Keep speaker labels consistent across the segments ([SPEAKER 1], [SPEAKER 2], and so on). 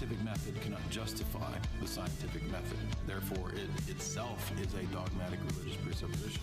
[SPEAKER 1] scientific method cannot justify the scientific method. Therefore, it itself is a dogmatic religious presupposition.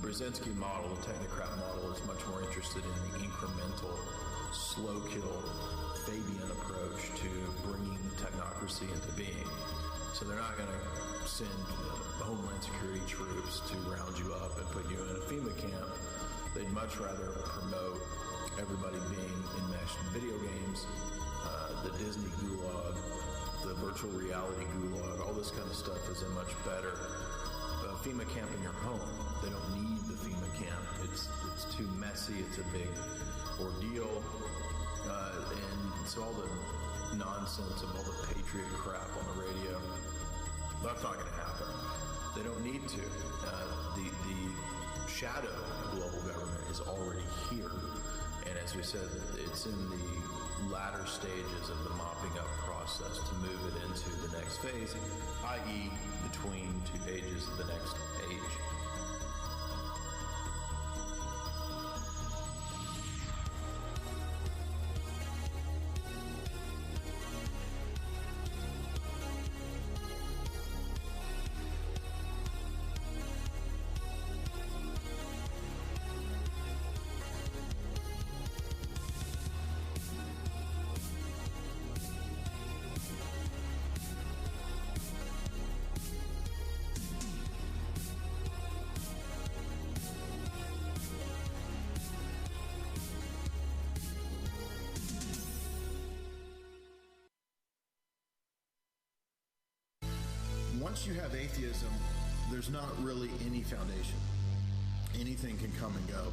[SPEAKER 2] Brzezinski model, the technocrat model, is much more interested in the incremental, slow kill, Fabian approach to bringing technocracy into being. So they're not going to send Homeland Security troops to round you up and put you in a FEMA camp. They'd much rather promote everybody being enmeshed in video games, the Disney gulag, the virtual reality gulag, all this kind of stuff is a much better FEMA camp in your home. They don't need the FEMA camp. It's too messy. It's a big ordeal. And so all the nonsense of all the patriot crap on the radio, that's not going to happen. They don't need to. The shadow global government is already here, And as we said, it's in the latter stages of the mopping up process to move it into the next phase, i.e. between two ages of the next age. Once you have atheism, there's not really any foundation. Anything can come and go.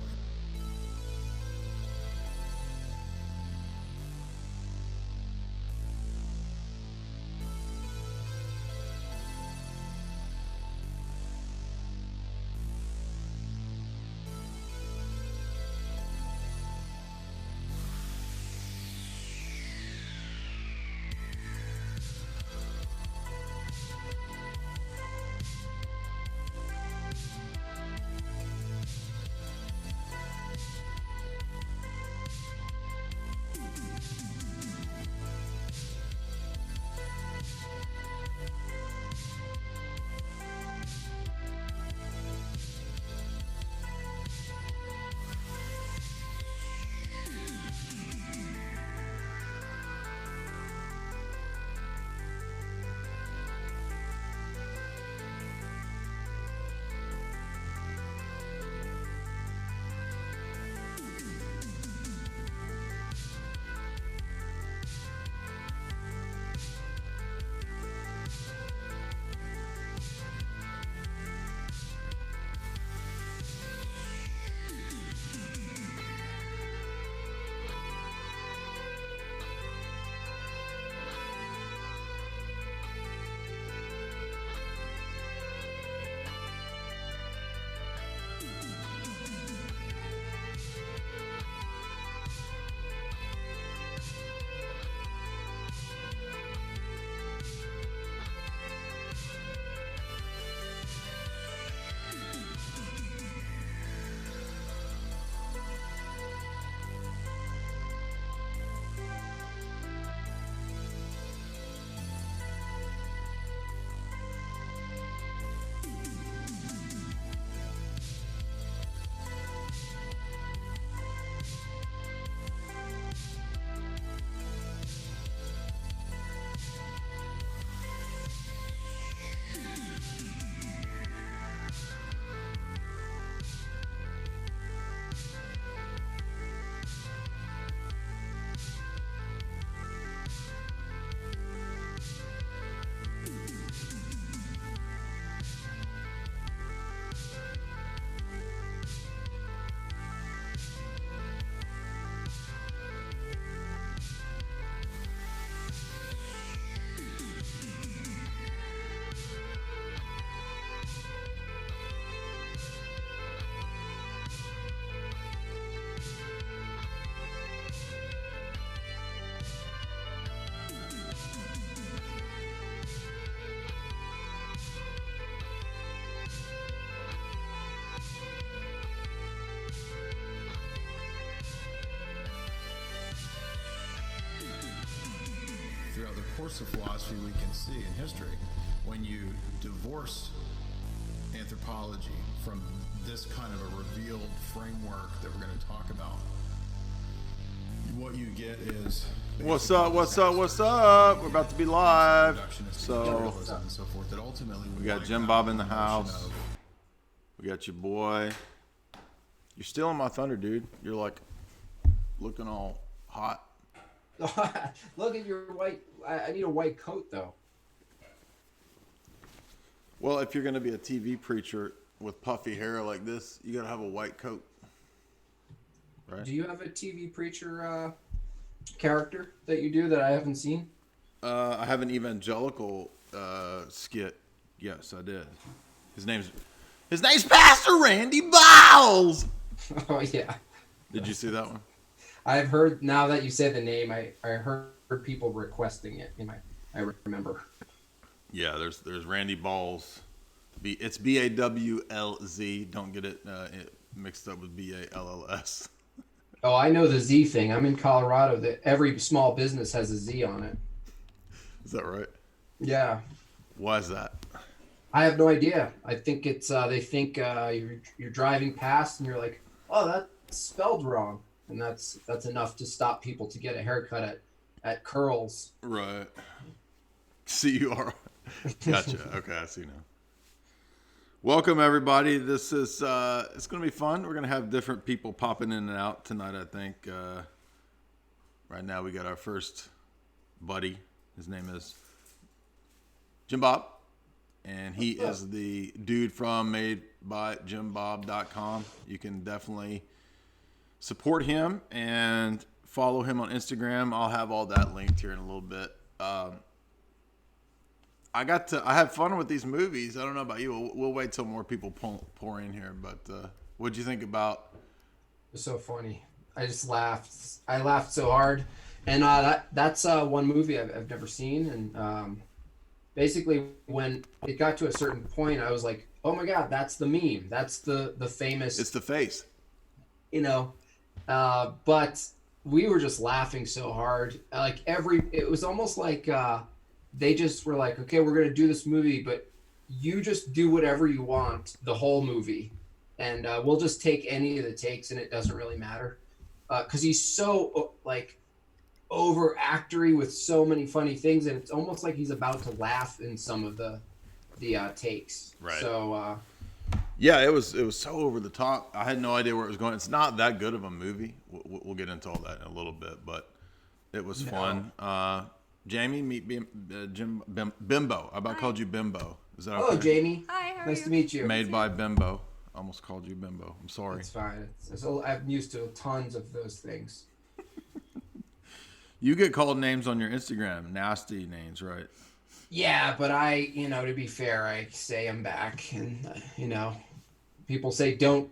[SPEAKER 2] Throughout the course of philosophy, we can see in history, when you divorce anthropology from this kind of a revealed framework that we're going to talk about, what you get is
[SPEAKER 3] what's up? We're about to be live. So
[SPEAKER 2] and so forth, that ultimately
[SPEAKER 3] we got Jim Bob in the house. We got your boy. You're stealing my thunder, dude. You're like looking all hot.
[SPEAKER 4] Look at your white. I need a white coat though.
[SPEAKER 3] Well, if you're going to be a TV preacher with puffy hair like this, you got to have a white coat. Right?
[SPEAKER 4] Do you have a TV preacher character that you do that I haven't seen?
[SPEAKER 3] I have an evangelical skit. Yes, I did. His name's Pastor Randy Bowles.
[SPEAKER 4] Oh yeah.
[SPEAKER 3] Did you see that one?
[SPEAKER 4] I've heard now that you say the name. I heard people requesting it. I remember.
[SPEAKER 3] Yeah, there's Randy Balls. It's Bawlz. Don't get it mixed up with Balls.
[SPEAKER 4] Oh, I know the Z thing. I'm in Colorado. That every small business has a Z on it.
[SPEAKER 3] Is that right?
[SPEAKER 4] Yeah.
[SPEAKER 3] Why is that?
[SPEAKER 4] I have no idea. I think it's they think you're driving past and you're like, oh, that's spelled wrong, and that's enough to stop people to get a haircut at Curls.
[SPEAKER 3] Right. CUR. Gotcha. Okay, I see now. Welcome everybody. This is it's gonna be fun. We're gonna have different people popping in and out tonight. I think right now we got our first buddy. His name is Jim Bob. And he is the dude from madebyjimbob.com. You can definitely support him and follow him on Instagram. I'll have all that linked here in a little bit. I have fun with these movies. I don't know about you. We'll wait till more people pour in here. But what'd you think about?
[SPEAKER 4] It was so funny. I just laughed. I laughed so hard. And that's one movie I've never seen. And basically, when it got to a certain point, I was like, "Oh my God, that's the meme. That's the famous."
[SPEAKER 3] It's the face.
[SPEAKER 4] But we were just laughing so hard. Like it was almost like they just were like, "Okay, we're gonna do this movie, but you just do whatever you want the whole movie, and we'll just take any of the takes, and it doesn't really matter." Because he's so over actory with so many funny things, and it's almost like he's about to laugh in some of the takes.
[SPEAKER 3] Right.
[SPEAKER 4] So
[SPEAKER 3] yeah, it was so over the top. I had no idea where it was going. It's not that good of a movie. We'll get into all that in a little bit, but it was fun. Jamie, meet Jim Bimbo. I about called you Bimbo. Is that okay?
[SPEAKER 4] Hello, Jamie.
[SPEAKER 5] Hi, how are
[SPEAKER 4] nice
[SPEAKER 5] you?
[SPEAKER 4] to meet you.
[SPEAKER 3] Made by Bimbo. Almost called you Bimbo. I'm sorry.
[SPEAKER 4] It's fine. I'm used to tons of those things.
[SPEAKER 3] You get called names on your Instagram, nasty names, right?
[SPEAKER 4] Yeah, but to be fair, I say them back, and people say don't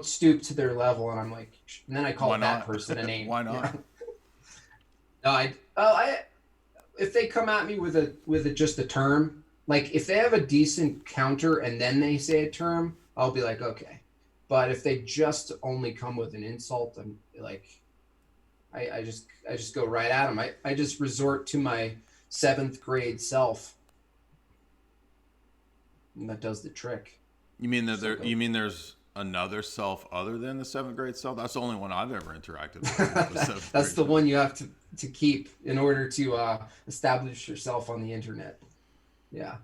[SPEAKER 4] stoop to their level, and I'm like, and then I call that person a name.
[SPEAKER 3] Why not?
[SPEAKER 4] Yeah. No, if they come at me with just a term, like if they have a decent counter and then they say a term, I'll be like, okay. But if they just only come with an insult, I'm like, I just go right at them. I just resort to my 7th grade self, and that does the trick.
[SPEAKER 3] You mean that you mean there's another self other than the 7th grade self? That's the only one I've ever interacted with.
[SPEAKER 4] That's the one you have to keep in order to establish yourself on the internet. Yeah.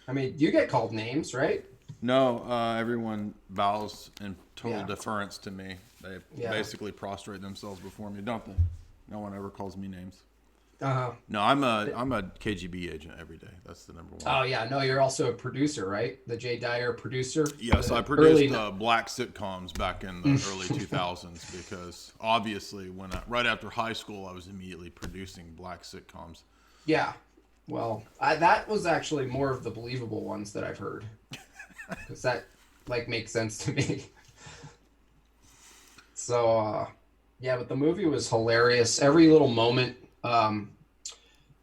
[SPEAKER 4] I mean, you get called names, right?
[SPEAKER 3] No, everyone bows in total deference to me. They basically prostrate themselves before me, don't they? No one ever calls me names. No, I'm a KGB agent every day. That's the number one.
[SPEAKER 4] Oh yeah, no, you're also a producer, right? The Jay Dyer producer.
[SPEAKER 3] Yes, I produced black sitcoms back in the early 2000s because obviously right after high school I was immediately producing black sitcoms.
[SPEAKER 4] Yeah, well, that was actually more of the believable ones that I've heard, because that makes sense to me. So yeah, but the movie was hilarious. Every little moment.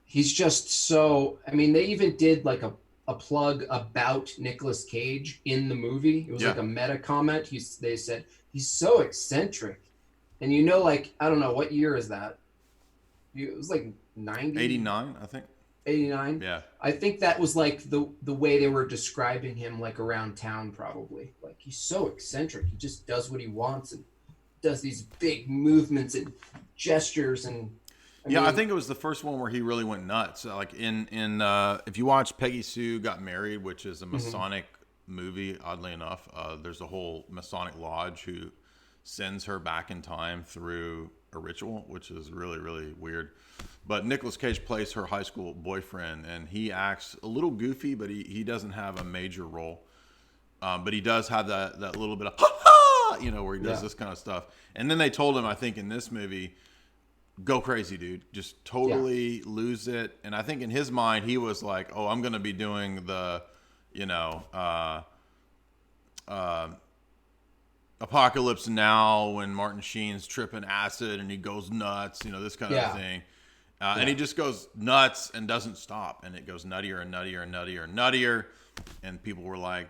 [SPEAKER 4] He's just so, I mean, they even did like a plug about Nicolas Cage in the movie. It was like a meta comment. They said he's so eccentric, and I don't know, what year is that? It was like 90,
[SPEAKER 3] 89, I think.
[SPEAKER 4] 89.
[SPEAKER 3] Yeah.
[SPEAKER 4] I think that was like the way they were describing him, like around town, probably. Like, he's so eccentric. He just does what he wants and does these big movements and gestures and.
[SPEAKER 3] I think it was the first one where he really went nuts. Like in if you watch Peggy Sue Got Married, which is a Masonic movie, oddly enough, there's a whole Masonic lodge who sends her back in time through a ritual, which is really, really weird. But Nicolas Cage plays her high school boyfriend, and he acts a little goofy, but he doesn't have a major role. But he does have that little bit of ha-ha, where he does this kind of stuff. And then they told him, I think in this movie, go crazy, dude. Just totally lose it. And I think in his mind, he was like, oh, I'm going to be doing the, Apocalypse Now when Martin Sheen's tripping acid and he goes nuts, this kind of thing. And he just goes nuts and doesn't stop. And it goes nuttier and nuttier and nuttier and nuttier. And people were like,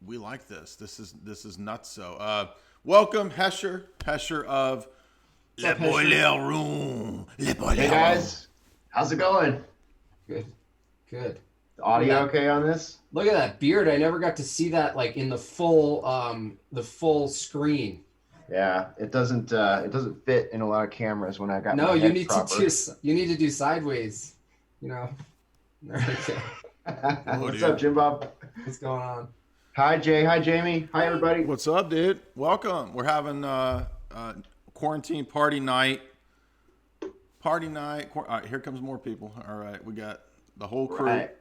[SPEAKER 3] we like this. This is nuts. So welcome, Hesher of Le Boiler Room. Le Boiler
[SPEAKER 5] Hey guys, how's it going?
[SPEAKER 4] Good.
[SPEAKER 5] The audio okay on this?
[SPEAKER 4] Look at that beard. I never got to see that like in the full screen.
[SPEAKER 5] Yeah, it doesn't fit in a lot of cameras when I got
[SPEAKER 4] No,
[SPEAKER 5] my
[SPEAKER 4] you
[SPEAKER 5] head
[SPEAKER 4] need
[SPEAKER 5] proper.
[SPEAKER 4] you need to do sideways. There we go.
[SPEAKER 5] What's up, Jim Bob?
[SPEAKER 4] What's going on?
[SPEAKER 5] Hi Jay, hi Jamie, hi everybody.
[SPEAKER 3] What's up, dude? Welcome. We're having quarantine party night. All right, here comes more people. All right, we got the whole crew.
[SPEAKER 5] Right.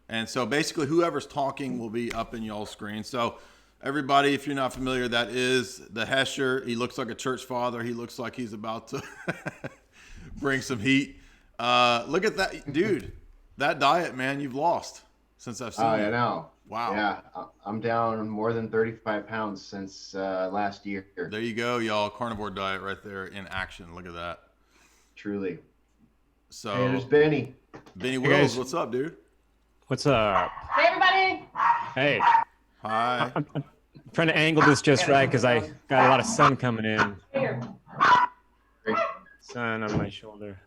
[SPEAKER 3] And so basically whoever's talking will be up in y'all's screen. So everybody, if you're not familiar, that is the Hesher. He looks like a church father. He looks like he's about to bring some heat. Look at that, dude. That diet, man, you've lost since I've seen you.
[SPEAKER 5] I know.
[SPEAKER 3] Wow.
[SPEAKER 5] Yeah, I'm down more than 35 pounds since last year.
[SPEAKER 3] There you go, y'all. Carnivore diet right there in action. Look at that.
[SPEAKER 5] Truly.
[SPEAKER 3] So
[SPEAKER 5] Hey, there's Benny.
[SPEAKER 3] Benny
[SPEAKER 6] Hey,
[SPEAKER 3] Wills,
[SPEAKER 6] guys.
[SPEAKER 3] what's up, dude?
[SPEAKER 6] What's up?
[SPEAKER 7] Hey, everybody.
[SPEAKER 6] Hey,
[SPEAKER 3] Hi.
[SPEAKER 6] I'm trying to angle this just right because I got a lot of sun coming in.
[SPEAKER 7] Here.
[SPEAKER 6] Sun on my shoulder.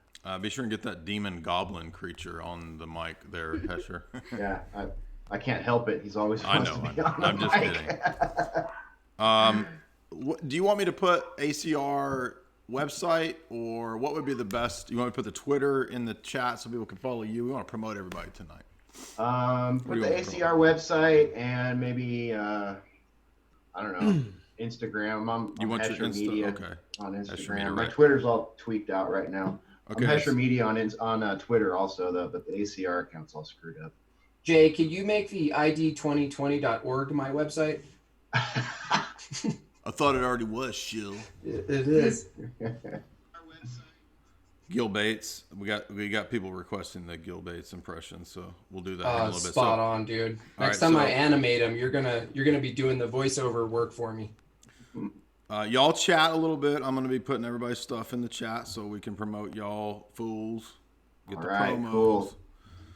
[SPEAKER 3] Be sure and get that demon goblin creature on the mic there, Hesher.
[SPEAKER 5] Yeah, I can't help it. He's always
[SPEAKER 3] I
[SPEAKER 5] wants
[SPEAKER 3] know.
[SPEAKER 5] to be on the
[SPEAKER 3] I'm just
[SPEAKER 5] mic.
[SPEAKER 3] kidding. Do you want me to put ACR website, or what would be the best? You want me to put the Twitter in the chat so people can follow you? We want to promote everybody tonight.
[SPEAKER 5] Put
[SPEAKER 3] do
[SPEAKER 5] the
[SPEAKER 3] you want
[SPEAKER 5] ACR website and maybe I don't know, Instagram. I'm
[SPEAKER 3] You want your
[SPEAKER 5] Hesher
[SPEAKER 3] Insta?
[SPEAKER 5] Media
[SPEAKER 3] Okay.
[SPEAKER 5] on
[SPEAKER 3] Hesher
[SPEAKER 5] Instagram.
[SPEAKER 3] Media,
[SPEAKER 5] My
[SPEAKER 3] right.
[SPEAKER 5] Twitter's all tweaked out right now.
[SPEAKER 3] Okay.
[SPEAKER 5] I'm Hesher Media on Twitter also though, but the ACR account's all screwed up.
[SPEAKER 4] Jay, can you make the id2020.org my website?
[SPEAKER 3] I thought it already was, shill.
[SPEAKER 4] It is.
[SPEAKER 3] Gil Bates. We got people requesting the Gil Bates impression, so we'll do that in a little bit.
[SPEAKER 4] Spot on, dude. Next time I animate him, you're gonna be doing the voiceover work for me.
[SPEAKER 3] Y'all chat a little bit. I'm gonna be putting everybody's stuff in the chat so we can promote y'all fools. Get the
[SPEAKER 5] Alright,
[SPEAKER 3] promos.
[SPEAKER 5] cool.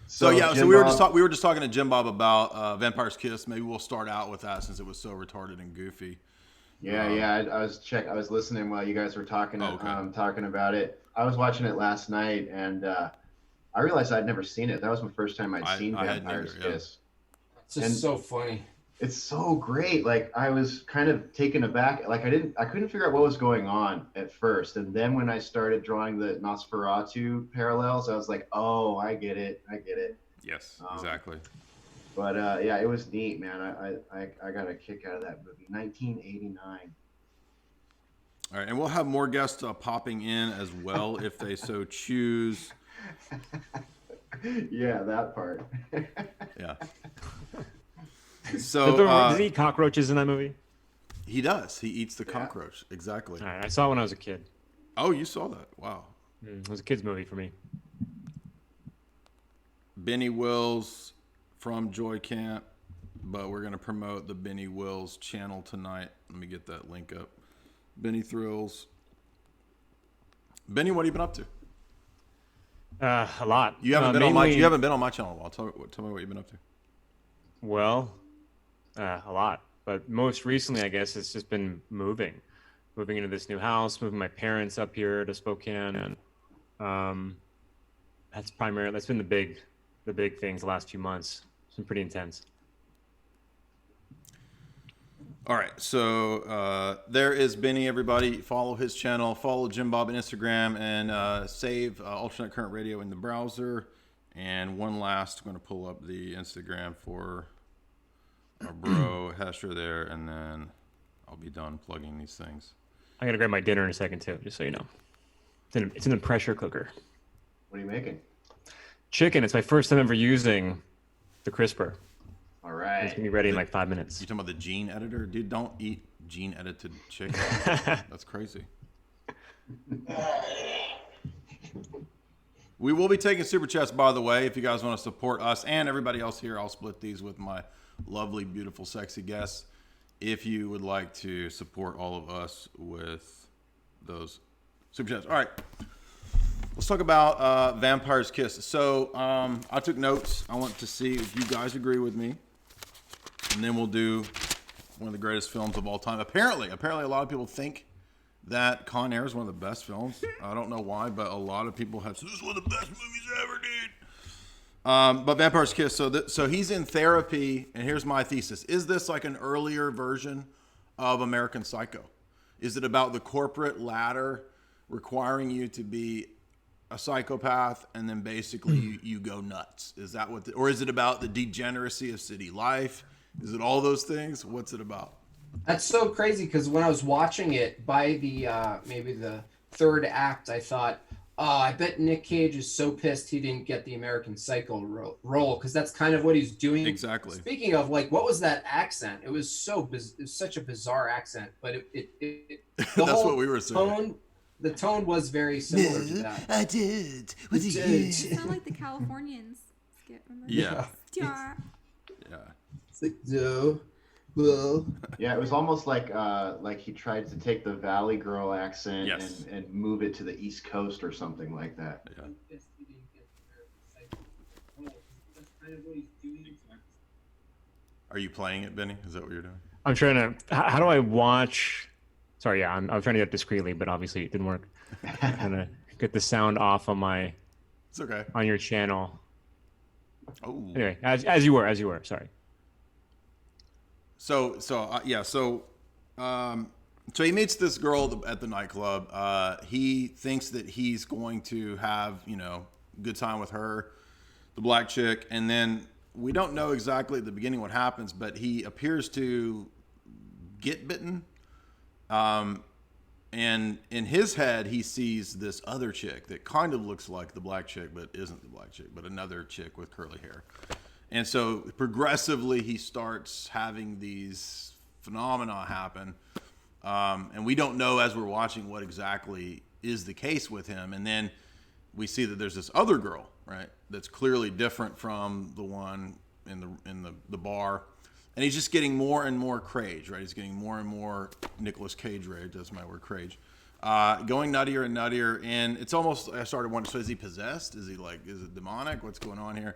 [SPEAKER 3] So
[SPEAKER 5] Jim
[SPEAKER 3] we were
[SPEAKER 5] Bob-
[SPEAKER 3] just talking to Jim Bob about Vampire's Kiss. Maybe we'll start out with that since it was so retarded and goofy.
[SPEAKER 5] Yeah. I was listening while you guys were talking talking about it. I was watching it last night and I realized I'd never seen it. That was my first time I'd seen
[SPEAKER 3] I hadn't
[SPEAKER 5] Vampire's
[SPEAKER 3] either, yeah.
[SPEAKER 5] Kiss.
[SPEAKER 4] It's just so funny.
[SPEAKER 5] It's so great. Like I was kind of taken aback. Like I couldn't figure out what was going on at first. And then when I started drawing the Nosferatu parallels, I was like, oh, I get it.
[SPEAKER 3] Yes, exactly.
[SPEAKER 5] But yeah, it was neat, man. I got a kick out of that movie. 1989.
[SPEAKER 3] All right, and we'll have more guests popping in as well if they so choose.
[SPEAKER 5] Yeah, that part.
[SPEAKER 3] Yeah.
[SPEAKER 6] Does
[SPEAKER 3] So
[SPEAKER 6] he eat cockroaches in that movie?
[SPEAKER 3] he does. He eats the cockroach. Exactly.
[SPEAKER 6] All right, I saw it when I was a kid.
[SPEAKER 3] Oh, you saw that? Wow.
[SPEAKER 6] It was a kid's movie for me.
[SPEAKER 3] Benny Wills from Joy Camp, but we're going to promote the Benny Wills channel tonight. Let me get that link up. Benny Thrills. Benny, what have you been up to?
[SPEAKER 6] A lot.
[SPEAKER 3] You haven't been
[SPEAKER 6] mainly,
[SPEAKER 3] you haven't been on my channel in a while. Tell me what you've been up to.
[SPEAKER 6] Well, a lot. But most recently, I guess it's just been moving into this new house, moving my parents up here to Spokane, and that's been the big things the last few months. It's been pretty intense.
[SPEAKER 3] All right, so there is Benny. Everybody, follow his channel. Follow Jim Bob on Instagram, and save Alternate Current Radio in the browser. And one last, I'm going to pull up the Instagram for our bro Hesher there, and then I'll be done plugging these things.
[SPEAKER 6] I gotta grab my dinner in a second too, just so you know. It's in the pressure cooker.
[SPEAKER 5] What are you making?
[SPEAKER 6] Chicken. It's my first time ever using the crisper.
[SPEAKER 5] All
[SPEAKER 6] It's
[SPEAKER 5] right.
[SPEAKER 6] gonna be ready in like 5 minutes.
[SPEAKER 3] You talking about the gene editor? Dude, don't eat gene edited chicken. That's crazy. We will be taking super chats, by the way, if you guys want to support us and everybody else here. I'll split these with my lovely, beautiful, sexy guests. if you would like to support all of us with those super chats. All right. Let's talk about Vampire's Kiss. So I took notes. I want to see if you guys agree with me. And then we'll do one of the greatest films of all time. Apparently a lot of people think that Con Air is one of the best films. I don't know why, but a lot of people have said this is one of the best movies ever, dude. But Vampire's Kiss. So he's in therapy, and here's my thesis: is this like an earlier version of American Psycho? Is it about the corporate ladder requiring you to be a psychopath, and then basically you go nuts? Is that what? Or is it about the degeneracy of city life? Is it all those things? What's it about?
[SPEAKER 4] That's so crazy because when I was watching it, by the maybe the third act, I thought, oh, I bet Nick Cage is so pissed he didn't get the American Psycho role, because that's kind of what he's doing.
[SPEAKER 3] Exactly.
[SPEAKER 4] Speaking of, like, what was that accent? It was it was such a bizarre accent, but the
[SPEAKER 3] That's
[SPEAKER 4] whole
[SPEAKER 3] what we were saying.
[SPEAKER 4] The tone was very similar to that.
[SPEAKER 3] I did. What did
[SPEAKER 7] You sound like the Californians skit. Remember?
[SPEAKER 3] Yeah.
[SPEAKER 7] Yeah.
[SPEAKER 3] Yeah.
[SPEAKER 4] It's like, no, well.
[SPEAKER 5] Yeah, it was almost like he tried to take the Valley Girl accent
[SPEAKER 3] Yes.
[SPEAKER 5] and move it to the East Coast or something like that.
[SPEAKER 3] Yeah. Are you playing it, Benny? Is that what you're doing?
[SPEAKER 6] I'm trying to. How do I watch? Sorry, yeah, I'm trying to do it discreetly, but obviously it didn't work. I'm gonna get the sound off on
[SPEAKER 3] It's okay.
[SPEAKER 6] on your channel.
[SPEAKER 3] Oh.
[SPEAKER 6] Anyway, as you were. Sorry.
[SPEAKER 3] So he meets this girl at the nightclub. He thinks that he's going to have, good time with her, the black chick, and then we don't know exactly at the beginning what happens, but he appears to get bitten. And in his head, he sees this other chick that kind of looks like the black chick, but isn't the black chick, but another chick with curly hair. And so progressively, he starts having these phenomena happen. And we don't know as we're watching what exactly is the case with him. And then we see that there's this other girl, right, that's clearly different from the one in the bar. And he's just getting more and more Cage, right? He's getting more and more Nicolas Cage rage. That's my word, Cage. Going nuttier and nuttier. And it's almost, I started wondering, so is he possessed? Is it demonic? What's going on here?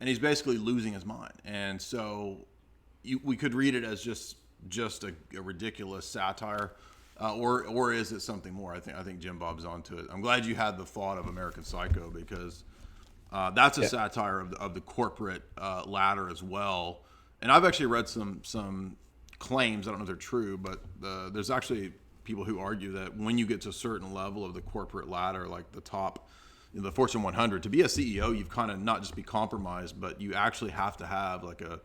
[SPEAKER 3] And he's basically losing his mind. And so we could read it as just a ridiculous satire, or is it something more? I think Jim Bob's onto it. I'm glad you had the thought of American Psycho, because that's a satire of the corporate ladder as well. And I've actually read some claims, I don't know if they're true, but there's actually people who argue that when you get to a certain level of the corporate ladder, like the top, the Fortune 100, to be a CEO, you've kind of not just be compromised, but you actually have to have like a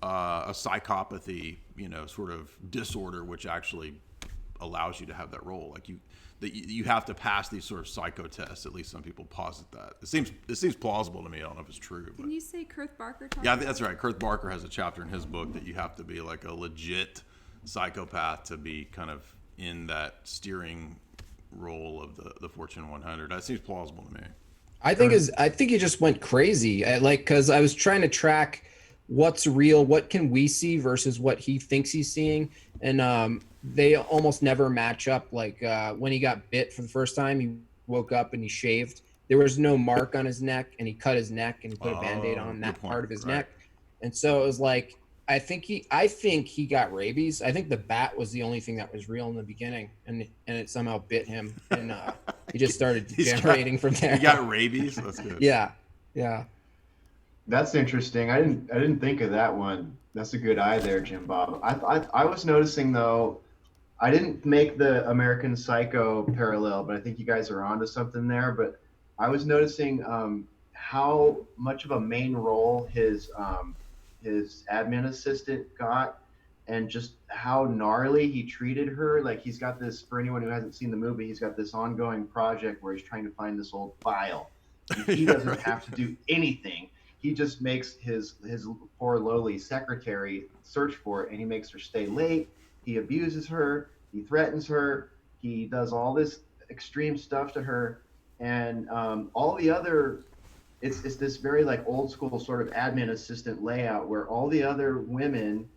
[SPEAKER 3] psychopathy, sort of disorder, which actually allows you to have that role. Like you have to pass these sort of psycho tests. At least some people posit that. It seems plausible to me. I don't know if it's true. But.
[SPEAKER 7] Didn't you say Kurt Barker?
[SPEAKER 3] Yeah, I think that's right. Kurt Barker has a chapter in his book that you have to be like a legit psychopath to be kind of in that steering role of the Fortune 100. That seems plausible to me.
[SPEAKER 4] I think he just went crazy. Because I was trying to track what's real, what can we see versus what he thinks he's seeing, and they almost never match up. Like when he got bit for the first time, he woke up and he shaved. There was no mark on his neck, and he cut his neck and he put a Band-Aid on that part of his neck. And so it was like, I think he got rabies. I think the bat was the only thing that was real in the beginning, and it somehow bit him, and he just started degenerating from there.
[SPEAKER 3] He got rabies. That's good.
[SPEAKER 4] Yeah.
[SPEAKER 5] That's interesting. I didn't think of that one. That's a good eye there, Jim Bob. I was noticing though, I didn't make the American Psycho parallel, but I think you guys are onto something there. But I was noticing how much of a main role his admin assistant got, and just how gnarly he treated her. Like, he's got this, for anyone who hasn't seen the movie, he's got this ongoing project where he's trying to find this old file. And he doesn't have to do anything. He just makes his poor lowly secretary search for it, and he makes her stay late. He abuses her. He threatens her. He does all this extreme stuff to her, and all the other. It's this very like old school sort of admin assistant layout where all the other women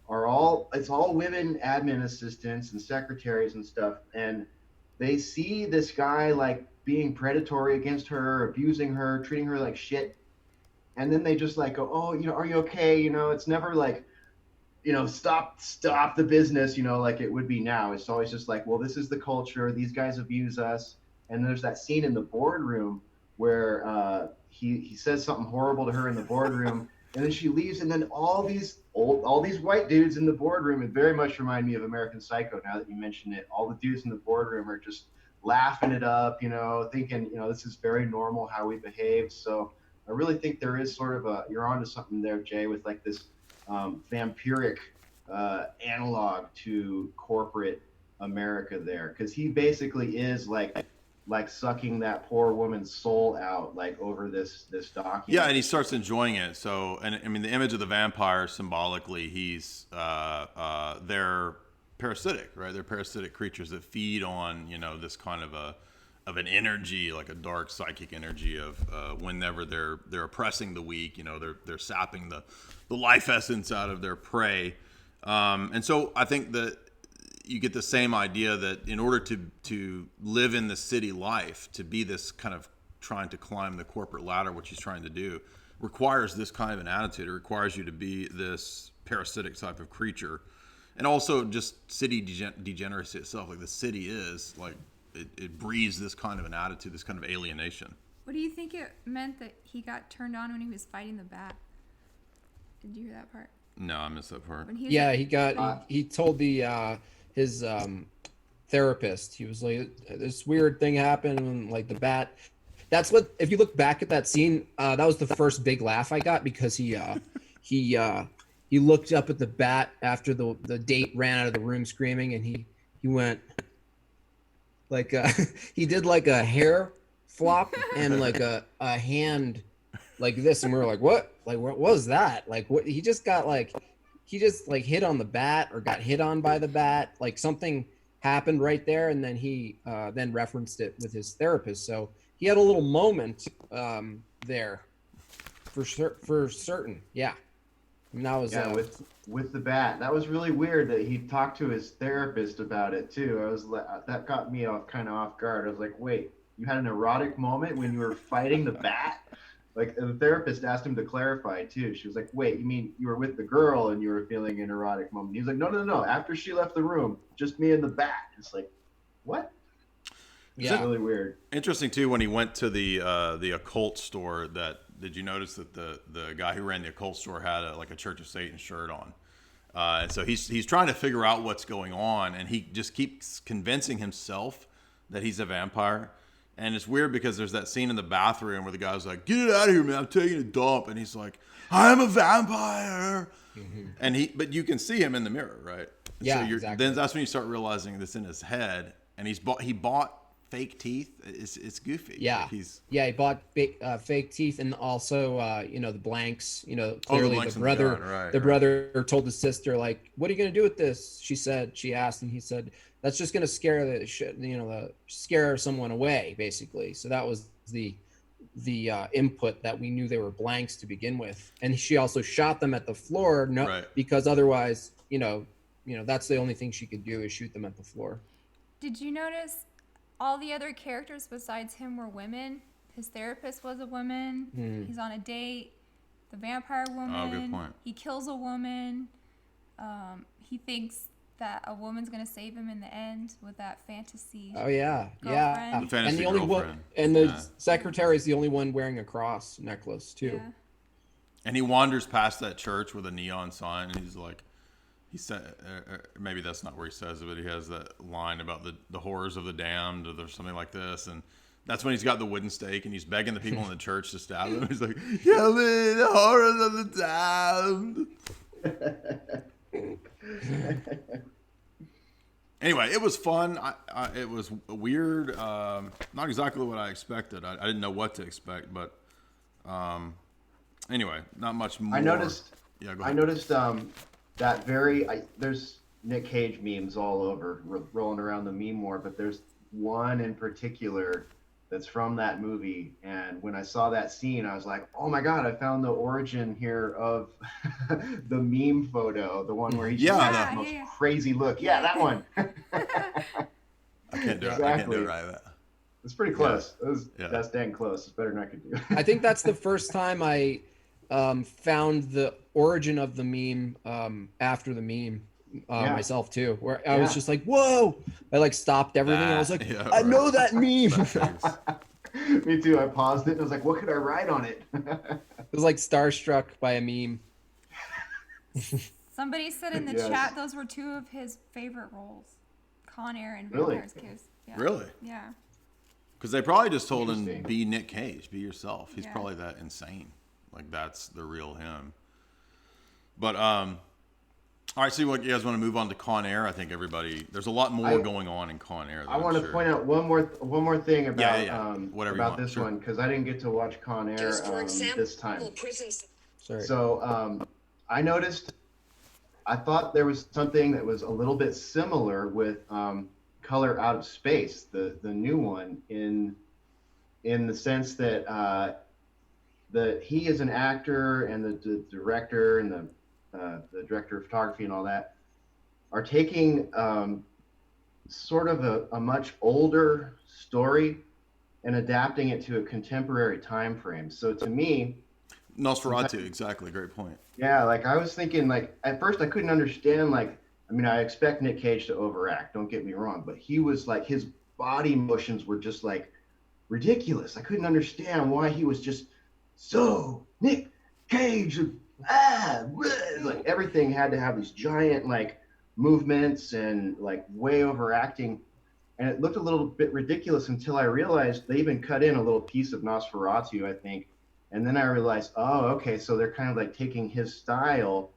[SPEAKER 5] it's all women admin assistants and secretaries and stuff, and they see this guy like being predatory against her, abusing her, treating her like shit, and then they just like go, oh, are you okay? It's never like, stop the business, like it would be now. It's always just like, well, this is the culture. These guys abuse us. And there's that scene in the boardroom where he says something horrible to her in the boardroom, and then she leaves, and then all these white dudes in the boardroom, it very much remind me of American Psycho. Now that you mention it, all the dudes in the boardroom are just laughing it up, thinking, this is very normal how we behave. So I really think there is sort of you're onto something there, Jay, with like this vampiric analog to corporate America there, because he basically is like sucking that poor woman's soul out, like over this document.
[SPEAKER 3] Yeah, and he starts enjoying it. So, and I mean, the image of the vampire symbolically, they're parasitic, right? They're parasitic creatures that feed on, this kind of an energy, like a dark psychic energy of whenever they're oppressing the weak, they're sapping the life essence out of their prey. And so I think that you get the same idea that in order to live in the city life, to be this kind of trying to climb the corporate ladder, which he's trying to do, requires this kind of an attitude. It requires you to be this parasitic type of creature. And also just city degeneracy itself, like the city is, like it breeds this kind of an attitude, this kind of alienation.
[SPEAKER 7] What do you think it meant that he got turned on when he was fighting the bat? Did you hear that part?
[SPEAKER 3] No, I missed that part.
[SPEAKER 7] When he was
[SPEAKER 4] Yeah, he told his therapist, he was like, this weird thing happened, and like the bat. That's what, if you look back at that scene, that was the first big laugh I got, because he looked up at the bat after the date ran out of the room screaming, and he went like he did like a hair flop and like a hand like this, and we were like, what was that? Like, what? He just hit on the bat, or got hit on by the bat, like something happened right there, and then he then referenced it with his therapist. So he had a little moment there for certain. Yeah. And that was
[SPEAKER 5] with the bat. That was really weird that he talked to his therapist about it too. I was like, that got me kind of off guard. I was like, wait, you had an erotic moment when you were fighting the bat? Like, the therapist asked him to clarify too. She was like, wait, you mean you were with the girl and you were feeling an erotic moment? He was like, no. After she left the room, just me and the bat. It's like, what?
[SPEAKER 4] Yeah.
[SPEAKER 5] It's really weird.
[SPEAKER 3] Interesting too, when he went to the occult store, did you notice that the guy who ran the occult store had a Church of Satan shirt on? And so he's trying to figure out what's going on, and he just keeps convincing himself that he's a vampire. And it's weird because there's that scene in the bathroom where the guy's like, "Get it out of here, man! I'm taking a dump," and he's like, "I'm a vampire." Mm-hmm. But you can see him in the mirror, right?
[SPEAKER 4] Yeah,
[SPEAKER 3] so
[SPEAKER 4] exactly.
[SPEAKER 3] Then that's when you start realizing this in his head, and he bought fake teeth. It's goofy.
[SPEAKER 4] Yeah, he bought fake teeth, and also the blanks. Clearly the brother told his sister, like, "What are you gonna do with this?" She asked, and he said, "That's just gonna scare scare someone away," basically. So that was the input that we knew they were blanks to begin with. And she also shot them at the floor, because otherwise, that's the only thing she could do is shoot them at the floor.
[SPEAKER 7] Did you notice all the other characters besides him were women? His therapist was a woman. He's on a date. The vampire woman.
[SPEAKER 3] Oh, good point.
[SPEAKER 7] He kills a woman. He thinks that a woman's gonna save him in the end with that fantasy.
[SPEAKER 4] Oh yeah,
[SPEAKER 7] girlfriend.
[SPEAKER 3] The fantasy
[SPEAKER 4] and the only
[SPEAKER 3] girlfriend.
[SPEAKER 4] one, and the secretary's the only one wearing a cross necklace too.
[SPEAKER 7] Yeah.
[SPEAKER 3] And he wanders past that church with a neon sign, and he's like, he said, maybe that's not where he says it, but he has that line about the horrors of the damned, or something like this, and that's when he's got the wooden stake, and he's begging the people in the church to stab him. He's like, "Kill me, the horrors of the damned." Anyway, it was fun. It was weird. Not exactly what I expected. I didn't know what to expect, but anyway, not much more.
[SPEAKER 5] I noticed.
[SPEAKER 3] Yeah, go ahead.
[SPEAKER 5] I noticed that there's Nick Cage memes all over, rolling around the meme war, but there's one in particular that's from that movie. And when I saw that scene, I was like, oh my God, I found the origin here of the meme photo, the one where he just
[SPEAKER 3] Yeah,
[SPEAKER 5] has
[SPEAKER 7] the-
[SPEAKER 5] the most
[SPEAKER 7] yeah.
[SPEAKER 5] crazy look. Yeah, that one.
[SPEAKER 3] I can't do it. I can't
[SPEAKER 5] Exactly.
[SPEAKER 3] do it right. That.
[SPEAKER 5] It's pretty close.
[SPEAKER 3] Yeah.
[SPEAKER 5] That's dang close. It's better than I could do.
[SPEAKER 4] I think that's the first time I found the origin of the meme after the meme
[SPEAKER 5] Yeah.
[SPEAKER 4] myself too, where I was just like, whoa! I like stopped everything. I was like,
[SPEAKER 3] Yeah,
[SPEAKER 4] I
[SPEAKER 3] right.
[SPEAKER 4] know that meme.
[SPEAKER 3] That thing's-
[SPEAKER 5] Me too. I paused it and I was like, what could I write on it?
[SPEAKER 4] It was like starstruck by a meme.
[SPEAKER 7] Somebody said in the
[SPEAKER 5] Yes.
[SPEAKER 7] chat those were two of his favorite roles, Con Air and
[SPEAKER 5] Really?
[SPEAKER 7] Vampire's Kiss. Yeah.
[SPEAKER 3] Really?
[SPEAKER 7] Yeah.
[SPEAKER 3] Because they probably just told him,
[SPEAKER 5] Interesting.
[SPEAKER 3] be Nick Cage, be yourself. He's
[SPEAKER 7] Yeah.
[SPEAKER 3] probably that insane. Like, that's the real him. But, all right, so what, you guys want to move on to Con Air? I think there's a lot more going on in Con Air.
[SPEAKER 5] I want to point out one more thing about
[SPEAKER 3] Whatever you
[SPEAKER 5] about
[SPEAKER 3] want.
[SPEAKER 5] this
[SPEAKER 3] Sure.
[SPEAKER 5] one, because I didn't get to watch Con Air
[SPEAKER 8] Just for example,
[SPEAKER 5] this time.
[SPEAKER 8] prisons.
[SPEAKER 4] Sorry.
[SPEAKER 5] So I noticed, I thought there was something that was a little bit similar with Color Out of Space, the new one, in the sense that he is an actor and the director and the director of photography and all that are taking sort of a much older story and adapting it to a contemporary time frame. So to me,
[SPEAKER 3] Nosferatu, exactly. Great point.
[SPEAKER 5] yeah, like I was thinking, like at first I couldn't understand, like, I mean, I expect Nick Cage to overact, don't get me wrong, but he was like, his body motions were just like ridiculous. I couldn't understand why he was just so Nick Cage, like everything had to have these giant like movements and like way overacting. And it looked a little bit ridiculous until I realized they even cut in a little piece of Nosferatu, I think. And then I realized, oh, okay, so they're kind of like taking his style,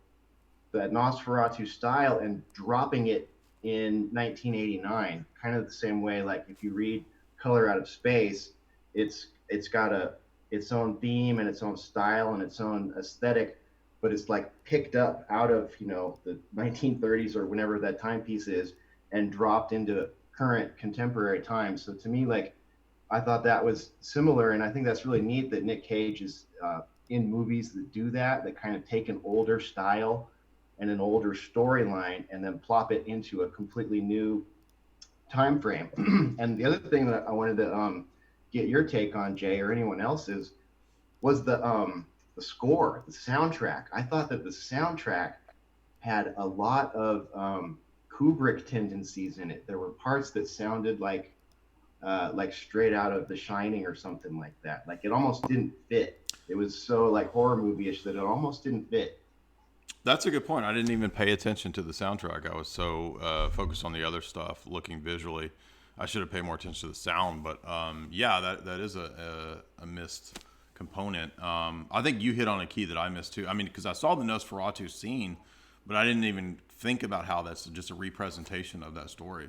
[SPEAKER 5] that Nosferatu style, and dropping it in 1989, kind of the same way, like if you read Color Out of Space, it's got its own theme and its own style and its own aesthetic, but it's like picked up out of, you know, the 1930s or whenever that timepiece is and dropped into current contemporary times. So to me, like, I thought that was similar, and I think that's really neat that Nick Cage is in movies that do that kind of take an older style and an older storyline and then plop it into a completely new time frame. And the other thing that I wanted to get your take on, Jay, or anyone else's, was the score, the soundtrack. I thought that the soundtrack had a lot of Kubrick tendencies in it. There were parts that sounded like straight out of The Shining or something like that. Like it almost didn't fit. It was so like horror movie-ish that it almost didn't fit.
[SPEAKER 3] That's a good point. I didn't even pay attention to the soundtrack. I was so focused on the other stuff, looking visually. I should have paid more attention to the sound. But yeah, that is a missed component. I think you hit on a key that I missed too. I mean, because I saw the Nosferatu scene, but I didn't even think about how that's just a representation of that story.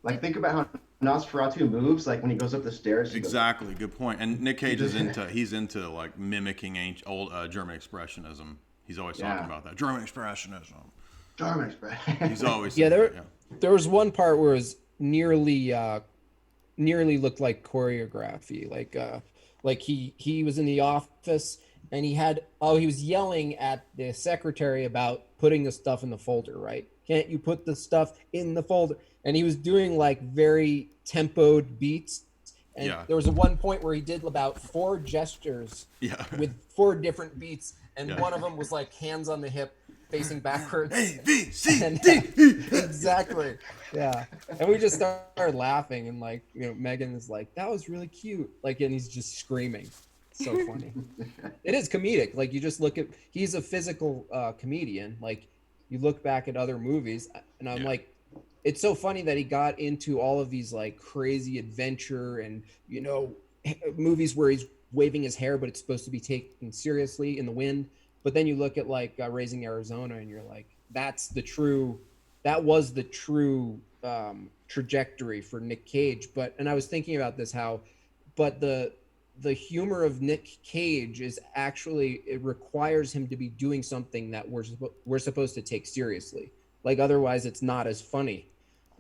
[SPEAKER 5] Like think about how Nosferatu moves, like when he goes up the stairs.
[SPEAKER 3] Exactly, good point. And Nick Cage is into like mimicking old German expressionism. He's always talking about that German expressionism.
[SPEAKER 5] German expressionism.
[SPEAKER 3] He's always
[SPEAKER 4] there was one part where it was nearly looked like choreography, like he was in the office and he was yelling at the secretary about putting the stuff in the folder, right? Can't you put the stuff in the folder? And he was doing like very tempoed beats. And there was one point where he did about 4 gestures with 4 different beats. And one of them was like hands on the hip, facing backwards.
[SPEAKER 3] A, B, C,
[SPEAKER 4] and,
[SPEAKER 3] D.
[SPEAKER 4] exactly. Yeah. And we just started laughing. And like, you know, Megan is like, that was really cute. Like, and he's just screaming. So funny. It is comedic. Like you just look at, he's a physical comedian. Like you look back at other movies and I'm like, it's so funny that he got into all of these like crazy adventure and, you know, movies where he's waving his hair, but it's supposed to be taken seriously in the wind. But then you look at like Raising Arizona and you're like, that was the true trajectory for Nick Cage. And I was thinking about this, but the humor of Nick Cage is actually, it requires him to be doing something that we're supposed to take seriously. Like otherwise it's not as funny.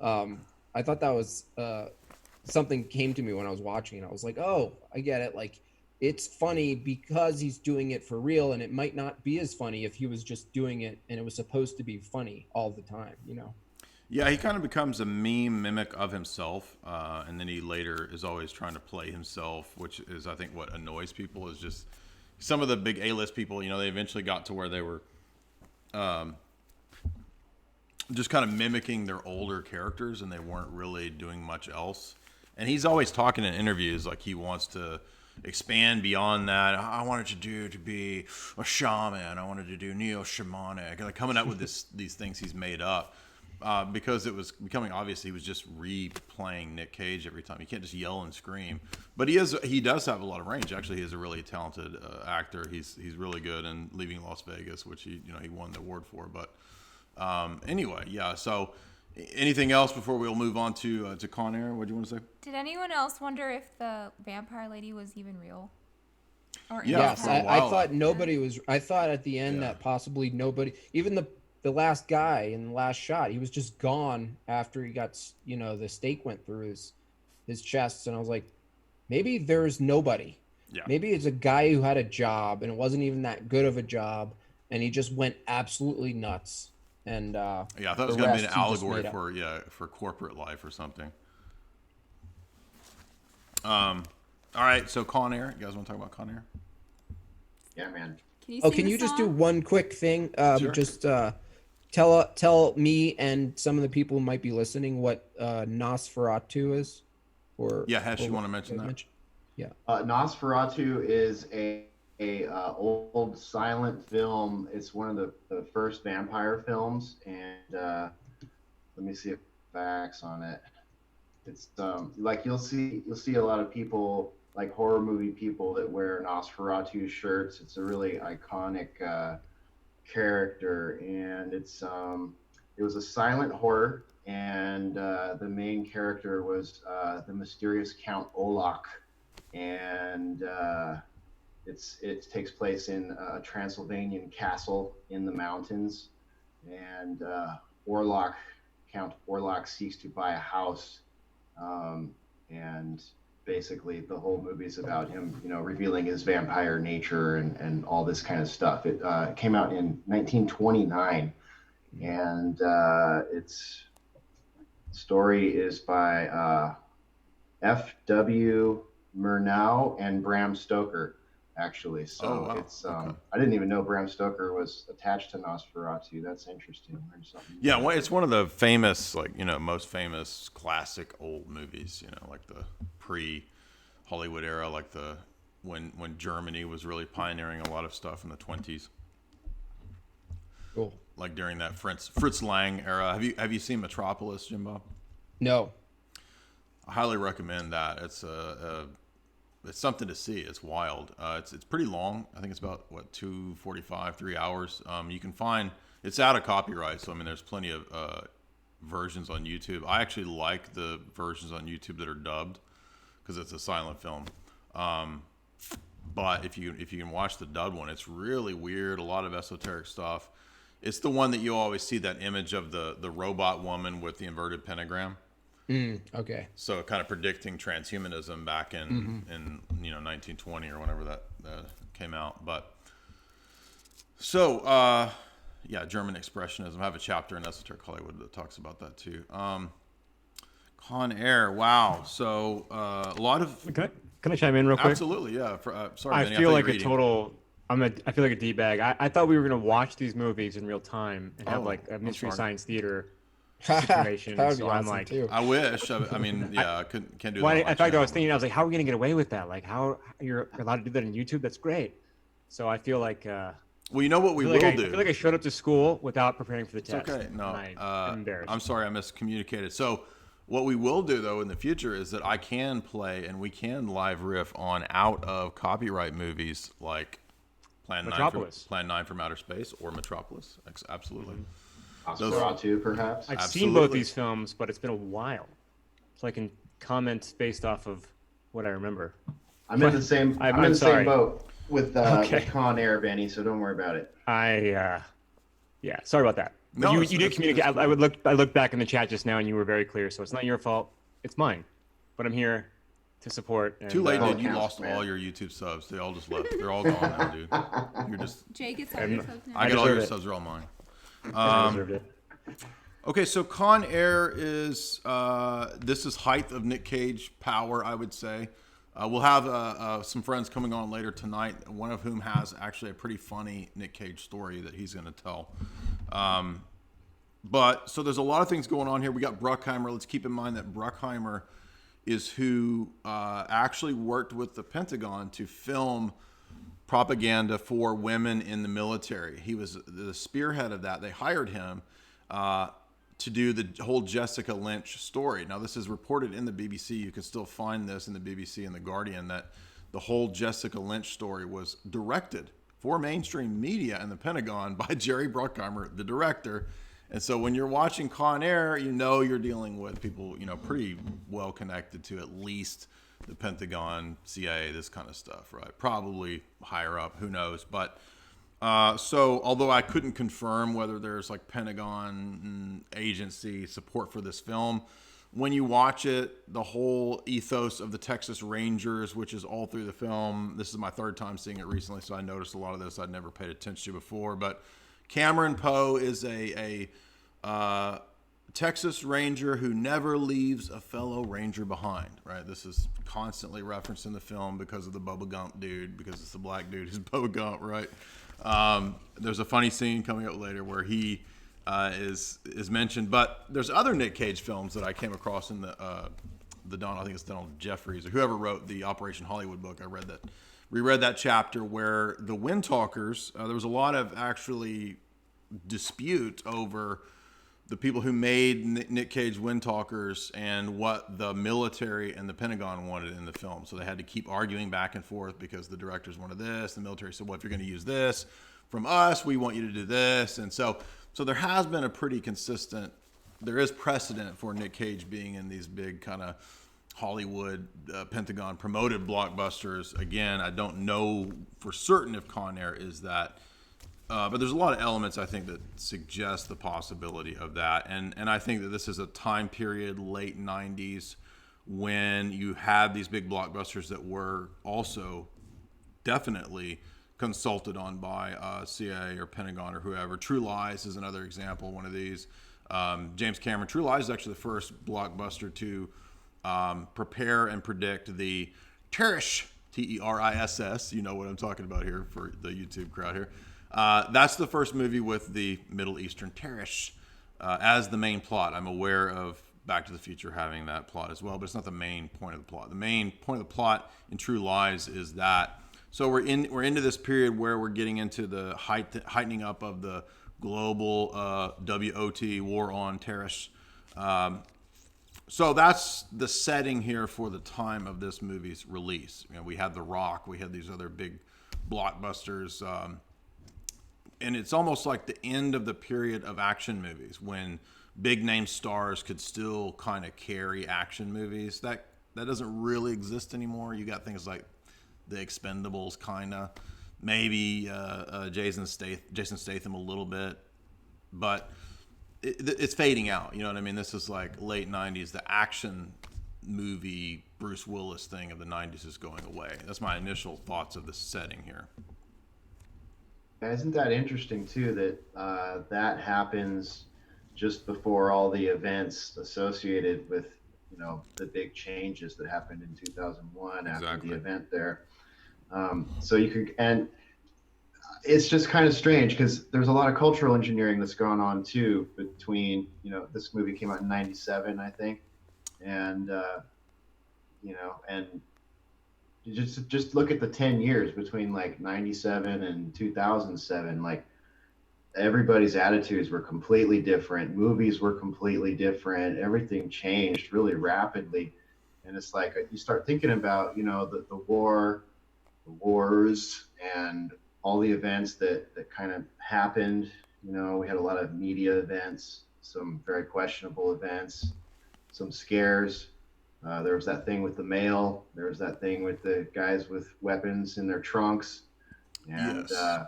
[SPEAKER 4] I thought that was something came to me when I was watching it. I was like, oh, I get it. Like, it's funny because he's doing it for real, and it might not be as funny if he was just doing it and it was supposed to be funny all the time, you know?
[SPEAKER 3] Yeah, he kind of becomes a meme mimic of himself, and then he later is always trying to play himself, which is, I think, what annoys people. Is just some of the big A-list people. You know, they eventually got to where they were just kind of mimicking their older characters, and they weren't really doing much else. And he's always talking in interviews like he wants to expand beyond that. I wanted to be a shaman. I wanted to do neo-shamanic, and like coming up with these things he's made up. Because it was becoming obvious he was just replaying Nick Cage every time. He can't just yell and scream. But he does have a lot of range. Actually, he is a really talented actor. He's really good in Leaving Las Vegas, which he won the award for. But anyway, yeah. So anything else before we'll move on to Con Air? What do you want to say?
[SPEAKER 7] Did anyone else wonder if the vampire lady was even real? Or
[SPEAKER 4] Yes,
[SPEAKER 3] for a
[SPEAKER 4] I
[SPEAKER 3] while.
[SPEAKER 4] thought nobody was. I thought at the end that possibly nobody, even the last guy in the last shot, he was just gone after he got, the stake went through his chest, and I was like, maybe there's nobody.
[SPEAKER 3] Yeah.
[SPEAKER 4] Maybe it's a guy who had a job and it wasn't even that good of a job, and he just went absolutely nuts. And
[SPEAKER 3] Yeah, I thought it was going to be an allegory for corporate life or something. All right, so Con Air. You guys want to talk about Con Air?
[SPEAKER 5] Yeah, man.
[SPEAKER 4] Can you just do one quick thing?
[SPEAKER 3] Sure.
[SPEAKER 4] Just tell me and some of the people who might be listening what Nosferatu is. Or
[SPEAKER 3] Yeah, Hesh, you want to mention that?
[SPEAKER 4] Yeah.
[SPEAKER 5] Nosferatu is a old silent film. It's one of the first vampire films, and let me see if facts on it. It's like you'll see a lot of people, like horror movie people, that wear Nosferatu shirts. It's a really iconic character, and it was a silent horror, and the main character was the mysterious Count Olak, and it takes place in a Transylvanian castle in the mountains, and Count Orlok seeks to buy a house, and basically the whole movie is about him, revealing his vampire nature and all this kind of stuff. It came out in 1929, and its story is by F.W. Murnau and Bram Stoker, actually. So
[SPEAKER 3] Oh, wow.
[SPEAKER 5] it's
[SPEAKER 3] Okay.
[SPEAKER 5] I didn't even know Bram Stoker was attached to Nosferatu. That's interesting. Learned something.
[SPEAKER 3] Yeah, well, it's one of the famous, most famous classic old movies. Like the pre-Hollywood era, like when Germany was really pioneering a lot of stuff in the 20s.
[SPEAKER 4] Cool.
[SPEAKER 3] Like during that Fritz Lang era. Have you seen Metropolis, Jimbo?
[SPEAKER 4] No.
[SPEAKER 3] I highly recommend that. It's it's something to see. It's wild. It's pretty long. I think it's about 2:45, 3 hours. You can find it's out of copyright, so there's plenty of versions on YouTube. I actually like the versions on YouTube that are dubbed because it's a silent film. But if you can watch the dubbed one, it's really weird. A lot of esoteric stuff. It's the one that you always see that image of the robot woman with the inverted pentagram.
[SPEAKER 4] Okay.
[SPEAKER 3] So kind of predicting transhumanism back in 1920 or whenever that came out. But so German expressionism. I have a chapter in Esoteric Hollywood that talks about that too. Con Air. Wow. So a lot of
[SPEAKER 6] Can I chime in real quick?
[SPEAKER 3] absolutely, yeah. Sorry,
[SPEAKER 6] I
[SPEAKER 3] Benny,
[SPEAKER 6] feel
[SPEAKER 3] thought
[SPEAKER 6] like
[SPEAKER 3] you were
[SPEAKER 6] a
[SPEAKER 3] reading.
[SPEAKER 6] total. I feel like a d-bag. I thought we were gonna watch these movies in real time and have
[SPEAKER 3] Oh,
[SPEAKER 6] like a
[SPEAKER 3] I'm
[SPEAKER 6] Mystery
[SPEAKER 3] sorry.
[SPEAKER 6] Science Theater situation.
[SPEAKER 4] That would
[SPEAKER 6] So
[SPEAKER 4] be
[SPEAKER 6] I'm
[SPEAKER 4] awesome
[SPEAKER 6] like,
[SPEAKER 4] too.
[SPEAKER 3] I wish. I can't do
[SPEAKER 6] well,
[SPEAKER 3] that.
[SPEAKER 6] in fact, I was thinking, I was like, how are we gonna get away with that? Like, how you're allowed to do that on YouTube? That's great. So I feel like.
[SPEAKER 3] Well, you know what we
[SPEAKER 6] I
[SPEAKER 3] will
[SPEAKER 6] feel
[SPEAKER 3] do.
[SPEAKER 6] I feel like I showed up to school without preparing for the
[SPEAKER 3] It's
[SPEAKER 6] test.
[SPEAKER 3] okay. No,
[SPEAKER 6] I'm embarrassed.
[SPEAKER 3] I'm sorry I miscommunicated. So what we will do, though, in the future is that I can play and we can live riff on out of copyright movies like
[SPEAKER 6] Metropolis.
[SPEAKER 3] Plan 9 from Outer Space or Metropolis. Absolutely.
[SPEAKER 5] Nosferatu, perhaps.
[SPEAKER 6] I've seen both
[SPEAKER 3] Absolutely.
[SPEAKER 6] these films, but it's been a while, so I can comment based off of what I remember.
[SPEAKER 5] I'm in the same.
[SPEAKER 6] I'm
[SPEAKER 5] I'm in the
[SPEAKER 6] sorry.
[SPEAKER 5] same boat with
[SPEAKER 6] Okay.
[SPEAKER 5] Con Air, Benny. So don't worry about it.
[SPEAKER 6] Yeah, sorry about that. But
[SPEAKER 3] No,
[SPEAKER 6] you did communicate.
[SPEAKER 3] it's
[SPEAKER 6] I looked back in the chat just now, and you were very clear. So it's not your fault. It's mine. but I'm here to support. And,
[SPEAKER 3] Too late,
[SPEAKER 5] all
[SPEAKER 3] dude. You
[SPEAKER 5] counts,
[SPEAKER 3] lost
[SPEAKER 5] man.
[SPEAKER 3] all your YouTube subs. They all just left. They're all gone now, dude. You're just.
[SPEAKER 7] Jay gets all your subs now.
[SPEAKER 3] I get all your
[SPEAKER 6] deserve it.
[SPEAKER 3] subs. Are all mine.
[SPEAKER 6] I deserved it.
[SPEAKER 3] Okay, so Con Air is this is height of Nick Cage power, I would say. We'll have some friends coming on later tonight, one of whom has actually a pretty funny Nick Cage story that he's going to tell. But so there's a lot of things going on here. We got Bruckheimer. Let's keep in mind that Bruckheimer is who actually worked with the Pentagon to film propaganda for women in the military. He was the spearhead of that. They hired him to do the whole Jessica Lynch story. Now, this is reported in the BBC. You can still find this in the BBC and the Guardian, that the whole Jessica Lynch story was directed for mainstream media and the Pentagon by Jerry Bruckheimer, the director. And so when you're watching Con Air, you know you're dealing with people, you know, pretty well connected to at least the Pentagon, CIA, this kind of stuff, right? Probably higher up, who knows? But so although I couldn't confirm whether there's like Pentagon agency support for this film, when you watch it, the whole ethos of the Texas Rangers, which is all through the film, this is my third time seeing it recently, so I noticed a lot of this I'd never paid attention to before, but Cameron Poe is a Texas Ranger who never leaves a fellow Ranger behind, right? This is constantly referenced in the film because of the Bubba Gump dude, because it's the black dude who's Bubba Gump, right? There's a funny scene coming up later where he is mentioned, but there's other Nick Cage films that I came across in the I think it's Donald Jeffries or whoever wrote the Operation Hollywood book. I reread that chapter where the Wind Talkers, there was a lot of actually dispute over the people who made Nick Cage Wind Talkers and what the military and the Pentagon wanted in the film. So they had to keep arguing back and forth because the directors wanted this, the military said, well, if you're going to use this from us, we want you to do this. And so there has been a pretty consistent, there is precedent for Nick Cage being in these big kind of Hollywood Pentagon promoted blockbusters. Again, I don't know for certain if Con Air is that. But there's a lot of elements, I think, that suggest the possibility of that. And I think that this is a time period, late 90s, when you had these big blockbusters that were also definitely consulted on by CIA or Pentagon or whoever. True Lies is another example, one of these. James Cameron, True Lies is actually the first blockbuster to prepare and predict the Terish, Teriss, you know what I'm talking about here for the YouTube crowd here. That's the first movie with the Middle Eastern Terish as the main plot. I'm aware of Back to the Future having that plot as well, but it's not the main point of the plot. The main point of the plot in True Lies is that. So we're into this period where we're getting into the heightening up of the global WOT, War on Terrorists. So that's the setting here for the time of this movie's release. You know, we had The Rock, we had these other big blockbusters. And it's almost like the end of the period of action movies when big name stars could still kind of carry action movies. That doesn't really exist anymore. You got things like The Expendables, kind of, maybe Jason Statham a little bit, but it's fading out. You know what I mean? This is like late 90s. The action movie Bruce Willis thing of the 90s is going away. That's my initial thoughts of the setting here.
[SPEAKER 5] Isn't that interesting too that that happens just before all the events associated with, you know, the big changes that happened in 2001 after the event there. So you could, and it's just kind of strange because there's a lot of cultural engineering that's gone on too between, you know, this movie came out in 97, I think. And, you know, and just look at the 10 years between like 97 and 2007. Like everybody's attitudes were completely different. Movies were completely different. Everything changed really rapidly. And it's like you start thinking about, you know, the wars and all the events that kind of happened. You know, we had a lot of media events, some very questionable events, some scares. There was that thing with the mail. There was that thing with the guys with weapons in their trunks. And
[SPEAKER 3] yes.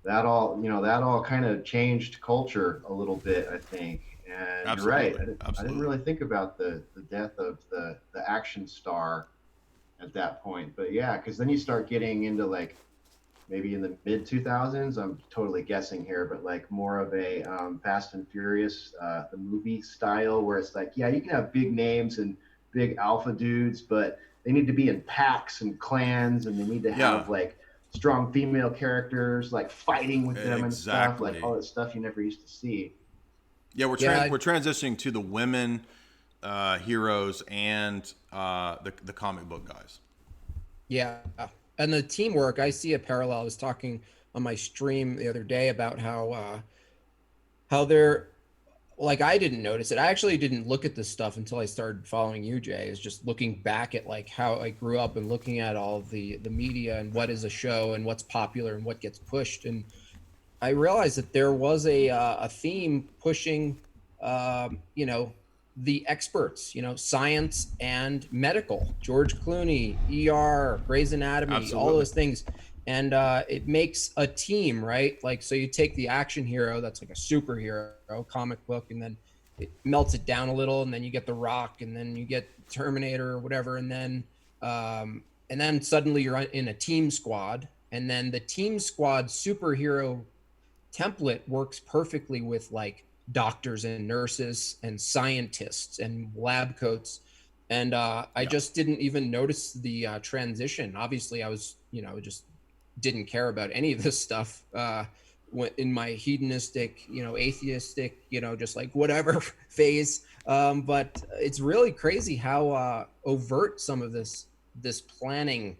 [SPEAKER 5] that all kind of changed culture a little bit, I think. And
[SPEAKER 3] Absolutely.
[SPEAKER 5] you're right. I didn't
[SPEAKER 3] Absolutely.
[SPEAKER 5] really think about the death of the action star at that point. But yeah, because then you start getting into like maybe in the mid 2000s. I'm totally guessing here, but like more of a Fast and Furious, the movie style, where it's like, yeah, you can have big names and big alpha dudes, but they need to be in packs and clans, and they need to
[SPEAKER 3] Yeah,
[SPEAKER 5] have like strong female characters, like fighting with them and stuff, like
[SPEAKER 3] exactly.
[SPEAKER 5] all that stuff you never used to see.
[SPEAKER 3] Yeah,
[SPEAKER 4] Yeah,
[SPEAKER 3] we're transitioning to the women heroes and the comic book guys.
[SPEAKER 4] yeah. And the teamwork, I see a parallel. I was talking on my stream the other day about how they're like, I didn't notice it. I actually didn't look at this stuff until I started following you, Jay. Is just looking back at like how I grew up and looking at all of the media and what is a show and what's popular and what gets pushed. And I realized that there was a theme pushing, you know, the experts, you know, science and medical. George Clooney, ER, Grey's Anatomy, all
[SPEAKER 3] Absolutely.
[SPEAKER 4] those things, and it makes a team, right? Like, so you take the action hero, that's like a superhero comic book, and then it melts it down a little, and then you get the Rock, and then you get Terminator or whatever, and then suddenly you're in a team squad, and then the team squad superhero template works perfectly with like doctors and nurses and scientists and lab coats. And I
[SPEAKER 3] Yeah.
[SPEAKER 4] just didn't even notice the transition. Obviously, I was, just didn't care about any of this stuff in my hedonistic, atheistic, just like whatever phase. But it's really crazy how overt some of this planning,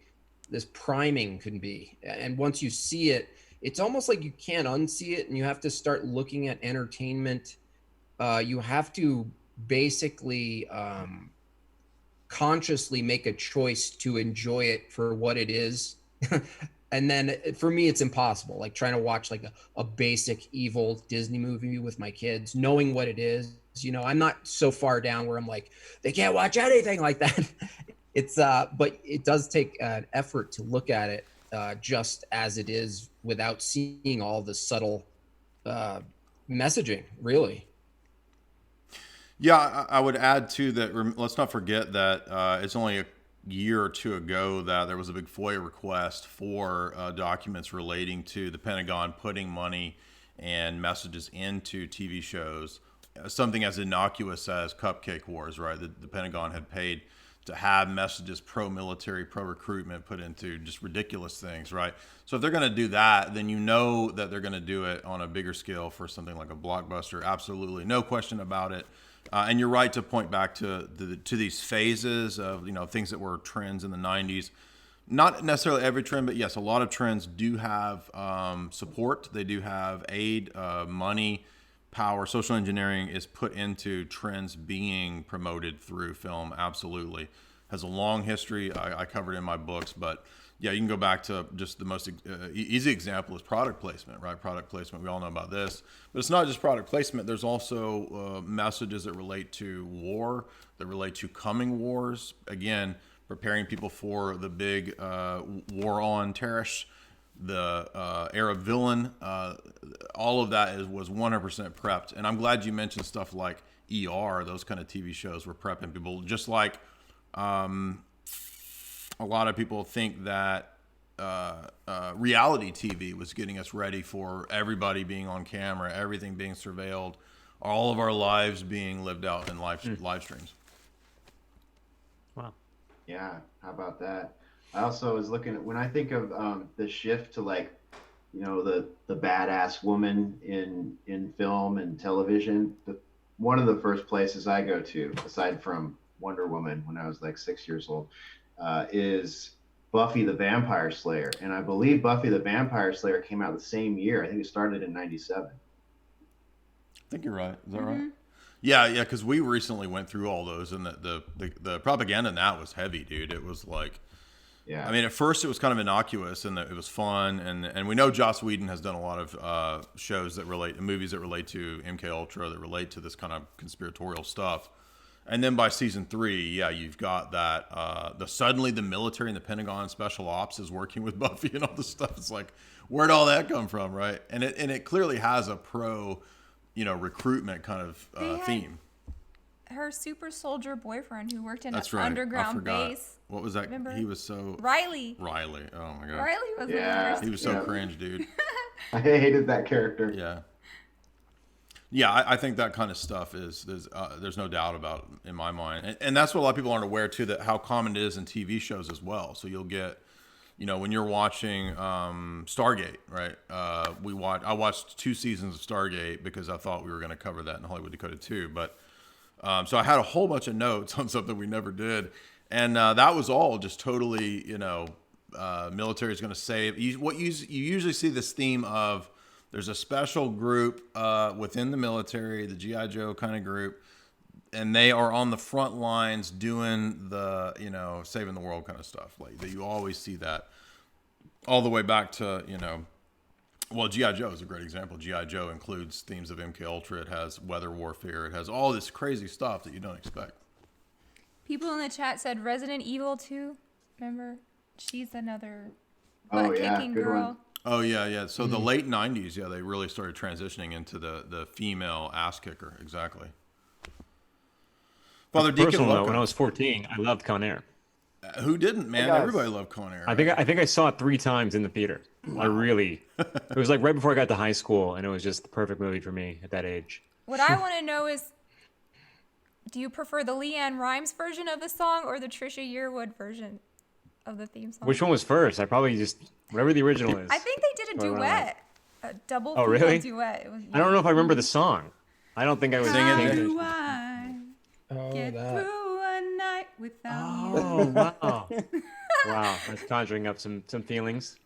[SPEAKER 4] this priming can be. And once you see it, it's almost like you can't unsee it, and you have to start looking at entertainment. You have to basically consciously make a choice to enjoy it for what it is. And then for me, it's impossible. Like trying to watch like a basic evil Disney movie with my kids, knowing what it is. I'm not so far down where I'm like, they can't watch anything like that. But it does take an effort to look at it just as it is without seeing all the subtle messaging, really.
[SPEAKER 3] Yeah, I would add too that let's not forget that it's only a year or two ago that there was a big FOIA request for documents relating to the Pentagon putting money and messages into TV shows. Something as innocuous as Cupcake Wars, right? The Pentagon had paid to have messages pro-military, pro-recruitment put into just ridiculous things, right? So if they're going to do that, then you know that they're going to do it on a bigger scale for something like a blockbuster. Absolutely, no question about it. And you're right to point back to these phases of things that were trends in the 90s. Not necessarily every trend, but yes, a lot of trends do have support. They do have aid, money, power. Social engineering is put into trends being promoted through film. Absolutely, has a long history. I covered in my books, but yeah, you can go back to just the most easy example is product placement, right? Product placement. We all know about this, but it's not just product placement. There's also messages that relate to war, that relate to coming wars. Again, preparing people for the big war on terrorists, the Arab villain. All of that was 100% prepped. And I'm glad you mentioned stuff like ER. Those kind of TV shows were prepping people, just like a lot of people think that reality TV was getting us ready for everybody being on camera, everything being surveilled, all of our lives being lived out in live streams.
[SPEAKER 6] Wow.
[SPEAKER 5] Yeah, how about that? I also was looking at when I think of the shift to like, the badass woman in film and television. One of the first places I go to, aside from Wonder Woman, when I was like 6 years old, is Buffy the Vampire Slayer, and I believe Buffy the Vampire Slayer came out the same year. I think it started in '97.
[SPEAKER 3] I think you're right. Is that right? Yeah, because we recently went through all those, and the propaganda in that was heavy, dude. It was like,
[SPEAKER 5] Yeah.
[SPEAKER 3] I mean, at first it was kind of innocuous, and it was fun, and we know Joss Whedon has done a lot of movies that relate to MK Ultra, that relate to this kind of conspiratorial stuff. And then by season 3, yeah, you've got that suddenly the military and the Pentagon and special ops is working with Buffy and all this stuff. It's like, where'd all that come from, right? And it clearly has a pro recruitment kind of
[SPEAKER 7] They had-
[SPEAKER 3] theme.
[SPEAKER 7] Her super soldier boyfriend who worked in
[SPEAKER 3] That's
[SPEAKER 7] an
[SPEAKER 3] right. I
[SPEAKER 7] underground
[SPEAKER 3] forgot.
[SPEAKER 7] base.
[SPEAKER 3] What was that?
[SPEAKER 7] Remember?
[SPEAKER 3] He was so
[SPEAKER 7] Riley.
[SPEAKER 3] Oh my god.
[SPEAKER 7] Riley was the
[SPEAKER 5] Yeah.
[SPEAKER 7] worst.
[SPEAKER 3] He was so
[SPEAKER 5] Yeah.
[SPEAKER 3] cringe, dude.
[SPEAKER 5] I hated that character.
[SPEAKER 3] Yeah. Yeah, I think that kind of stuff there's no doubt about it in my mind, and that's what a lot of people aren't aware too, that how common it is in TV shows as well. So you'll get, when you're watching Stargate, right? I watched 2 seasons of Stargate because I thought we were going to cover that in Hollywood Decoded 2, but so I had a whole bunch of notes on something we never did, and that was all just totally, military is going to save. You usually see this theme of there's a special group within the military, the GI Joe kind of group, and they are on the front lines doing the saving the world kind of stuff. Like that, you always see that all the way back to well, GI Joe is a great example. GI Joe includes themes of MK Ultra. It has weather warfare. It has all this crazy stuff that you don't expect.
[SPEAKER 7] People in the chat said Resident Evil 2. Remember? She's another
[SPEAKER 5] Oh, yeah,
[SPEAKER 7] butt-kicking
[SPEAKER 5] good
[SPEAKER 7] girl.
[SPEAKER 5] one.
[SPEAKER 3] Oh yeah. So the late '90s, they really started transitioning into the female ass kicker. Exactly. Father Deacon,
[SPEAKER 6] Personal note,
[SPEAKER 3] welcome.
[SPEAKER 6] when I was 14, I loved Con Air.
[SPEAKER 3] Who didn't, man?
[SPEAKER 8] Hey, guys.
[SPEAKER 3] Everybody loved Con Air.
[SPEAKER 6] I think I saw it 3 times in the theater. It was like right before I got to high school, and it was just the perfect movie for me at that age.
[SPEAKER 7] What I want to know is, do you prefer the Leanne Rimes version of the song or the Trisha Yearwood version of the theme song?
[SPEAKER 6] Which one was first? I probably just whatever the original is.
[SPEAKER 7] I think they did a
[SPEAKER 6] Well,
[SPEAKER 7] duet, a double
[SPEAKER 6] Oh,
[SPEAKER 7] female
[SPEAKER 6] really?
[SPEAKER 7] duet. It was
[SPEAKER 6] I don't know if I remember the song. I don't think I was
[SPEAKER 3] Sing it.
[SPEAKER 6] paying
[SPEAKER 7] How
[SPEAKER 6] attention.
[SPEAKER 7] do I
[SPEAKER 4] Oh,
[SPEAKER 7] get
[SPEAKER 4] that.
[SPEAKER 7] through a night without you?
[SPEAKER 6] Oh wow! Wow, that's conjuring up some feelings.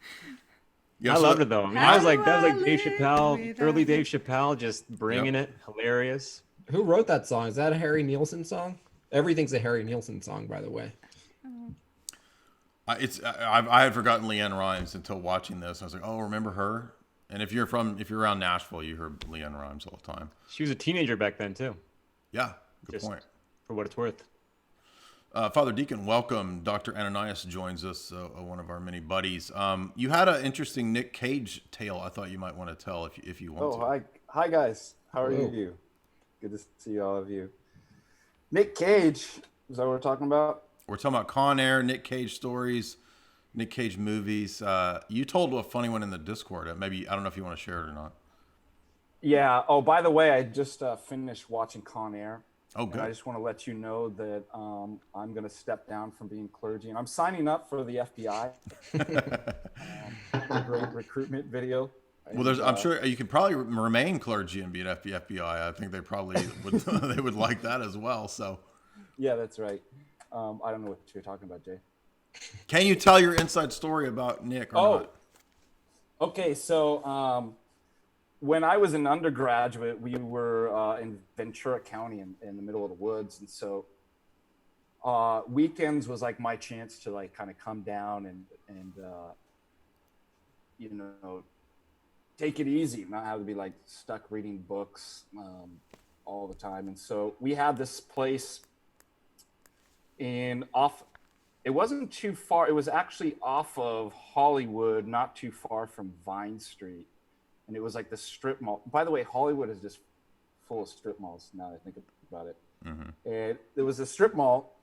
[SPEAKER 3] Yeah,
[SPEAKER 6] I
[SPEAKER 3] so-
[SPEAKER 6] loved it though. I mean,
[SPEAKER 7] How
[SPEAKER 6] that was
[SPEAKER 7] do I
[SPEAKER 6] like Dave
[SPEAKER 7] live
[SPEAKER 6] Chappelle,
[SPEAKER 7] without
[SPEAKER 6] early
[SPEAKER 7] you?
[SPEAKER 6] Dave Chappelle, just bringing it, hilarious.
[SPEAKER 4] Who wrote that song? Is that a Harry Nielsen song? Everything's a Harry Nielsen song, by the way.
[SPEAKER 3] I had forgotten Leanne Rimes until watching this. I was like, oh, remember her? And if you're around Nashville, you heard Leanne Rimes all the time.
[SPEAKER 6] She was a teenager back then too,
[SPEAKER 3] Yeah, good
[SPEAKER 6] Just-
[SPEAKER 3] point.
[SPEAKER 6] for what it's worth.
[SPEAKER 3] Father Deacon, welcome. Dr. Ananias joins us, one of our many buddies. You had an interesting Nick Cage tale I thought you might want to tell if you want to.
[SPEAKER 8] Hi guys. How are
[SPEAKER 4] Hello.
[SPEAKER 8] you? Good to see all of you. Nick Cage, is that what we're talking about?
[SPEAKER 3] We're talking about Con Air, Nick Cage stories, Nick Cage movies. You told a funny one in the Discord. Maybe, I don't know if you want to share it or not.
[SPEAKER 8] Yeah. Oh, by the way, I just finished watching Con Air.
[SPEAKER 3] Oh,
[SPEAKER 8] And I
[SPEAKER 3] good.
[SPEAKER 8] just want to let you know that I'm going to step down from being clergy, and I'm signing up for the FBI. A great recruitment video.
[SPEAKER 3] Well,
[SPEAKER 8] And,
[SPEAKER 3] I'm sure you could probably remain clergy and be at the FBI. I think they probably would. They would like that as well. So,
[SPEAKER 8] Yeah, that's right. I don't know what you're talking about, Jay.
[SPEAKER 3] can you tell your inside story about Nick? Or not?
[SPEAKER 8] Okay. So when I was an undergraduate, we were in Ventura County in the middle of the woods, and so weekends was like my chance to like kind of come down and take it easy, not have to be like stuck reading books all the time. And so we had this place it wasn't too far. It was actually off of Hollywood, not too far from Vine Street. And it was like the strip mall. By the way, Hollywood is just full of strip malls now that I think about it.
[SPEAKER 3] Mm-hmm.
[SPEAKER 8] And there was a strip mall,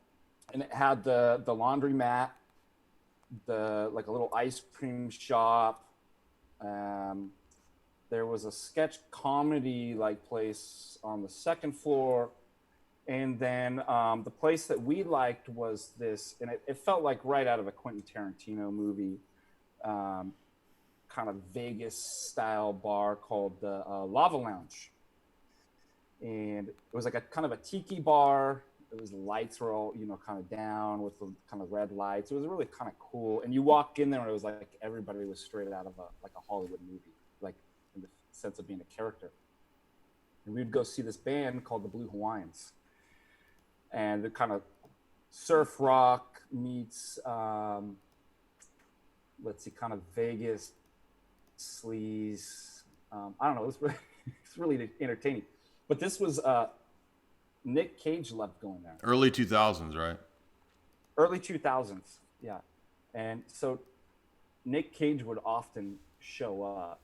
[SPEAKER 8] and it had the laundromat, like a little ice cream shop. There was a sketch comedy like place on the second floor. And then the place that we liked was this, and it felt like right out of a Quentin Tarantino movie, kind of Vegas style bar called the Lava Lounge. And it was like a kind of a tiki bar. It was, the lights were all, kind of down with the kind of red lights. It was really kind of cool. And you walk in there and it was like everybody was straight out of a Hollywood movie, like in the sense of being a character. And we'd go see this band called the Blue Hawaiians. And the kind of surf rock meets, kind of Vegas sleaze. I don't know. It's really entertaining. But this was Nick Cage loved going there.
[SPEAKER 3] Early 2000s, right?
[SPEAKER 8] Early 2000s, yeah. And so Nick Cage would often show up.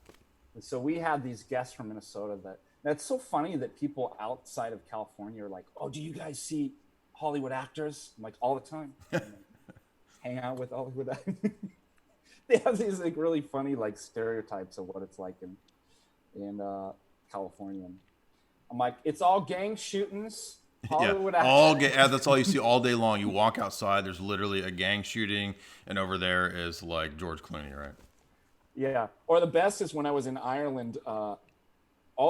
[SPEAKER 8] And so we had these guests from Minnesota That's so funny that people outside of California are like, "Oh, do you guys see Hollywood actors?" I'm like, all the time. Hang out with Hollywood actors. They have these like really funny like stereotypes of what it's like in California. I'm like, it's all gang shootings. Hollywood actors.
[SPEAKER 3] That's all you see all day long. You walk outside, there's literally a gang shooting, and over there is like George Clooney, right?
[SPEAKER 8] Yeah. Or the best is when I was in Ireland, all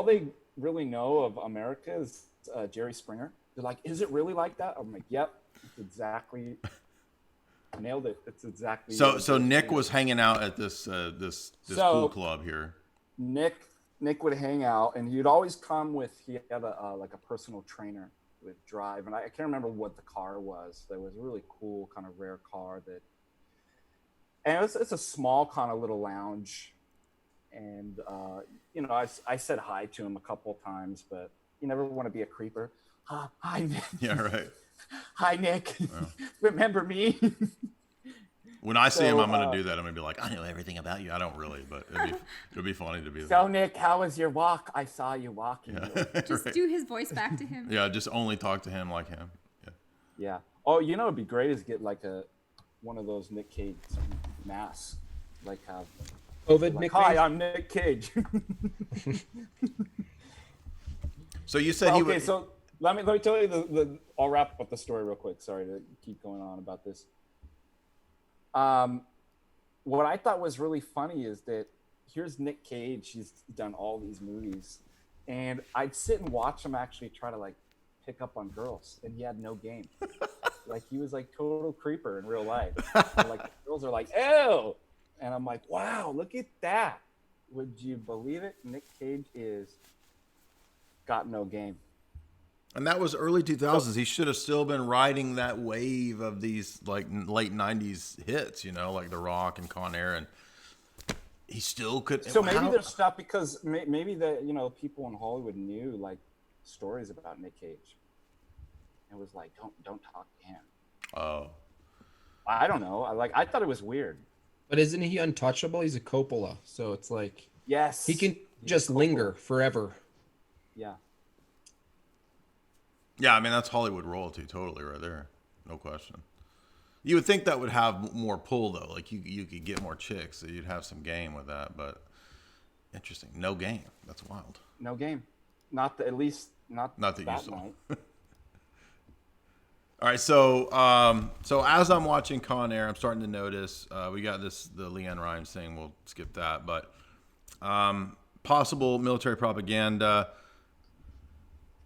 [SPEAKER 8] they really know of America is Jerry Springer. They're like, is it really like that? I'm like, yep, it's exactly. I nailed it. It's exactly.
[SPEAKER 3] So Nick was hanging out at this pool club here.
[SPEAKER 8] Nick would hang out, and he'd always come with. He had a personal trainer with drive, and I can't remember what the car was. There was a really cool kind of rare car that, and it's a small kind of little lounge, and I said hi to him a couple of times, but you never want to be a creeper. Hi, Nick.
[SPEAKER 3] Yeah, right.
[SPEAKER 8] Hi, Nick. Well. Remember me?
[SPEAKER 3] When I see him, I'm going to do that. I'm going to be like, I know everything about you. I don't really, but it'll be funny to be there.
[SPEAKER 8] So, Nick, how was your walk? I saw you walking.
[SPEAKER 3] Yeah.
[SPEAKER 7] Just do his voice back to him.
[SPEAKER 3] Yeah, just only talk to him like him. Yeah.
[SPEAKER 8] Yeah. Oh, it'd be great is get like one of those Nick Cage masks. Like have
[SPEAKER 4] COVID
[SPEAKER 8] like,
[SPEAKER 4] Nick
[SPEAKER 8] hi,
[SPEAKER 4] Cage?
[SPEAKER 8] I'm Nick Cage.
[SPEAKER 3] So you said
[SPEAKER 8] okay, so let me tell you I'll wrap up the story real quick. Sorry to keep going on about this. What I thought was really funny is that here's Nick Cage. He's done all these movies, and I'd sit and watch him actually try to like pick up on girls, and he had no game. Like he was like total creeper in real life. And, like the girls are like, ew, and I'm like, wow, look at that. Would you believe it? Nick Cage got no game.
[SPEAKER 3] And that was early 2000s. He should have still been riding that wave of these like late 90s hits, like The Rock and Con Air, and he still could.
[SPEAKER 8] So maybe there's stuff because maybe the people in Hollywood knew like stories about Nick Cage. It was like don't talk to him.
[SPEAKER 3] Oh,
[SPEAKER 8] I don't know. I thought it was weird.
[SPEAKER 4] But isn't he untouchable? He's a Coppola, so it's like
[SPEAKER 8] yes,
[SPEAKER 4] he can just linger forever.
[SPEAKER 8] Yeah.
[SPEAKER 3] Yeah, I mean, that's Hollywood royalty totally right there. No question. You would think that would have more pull, though. Like, you could get more chicks, so you'd have some game with that. But interesting. No game. That's wild.
[SPEAKER 8] No game. Not that you saw.
[SPEAKER 3] All right, so as I'm watching Con Air, I'm starting to notice, we got the Leanne Rimes thing. We'll skip that. But possible military propaganda.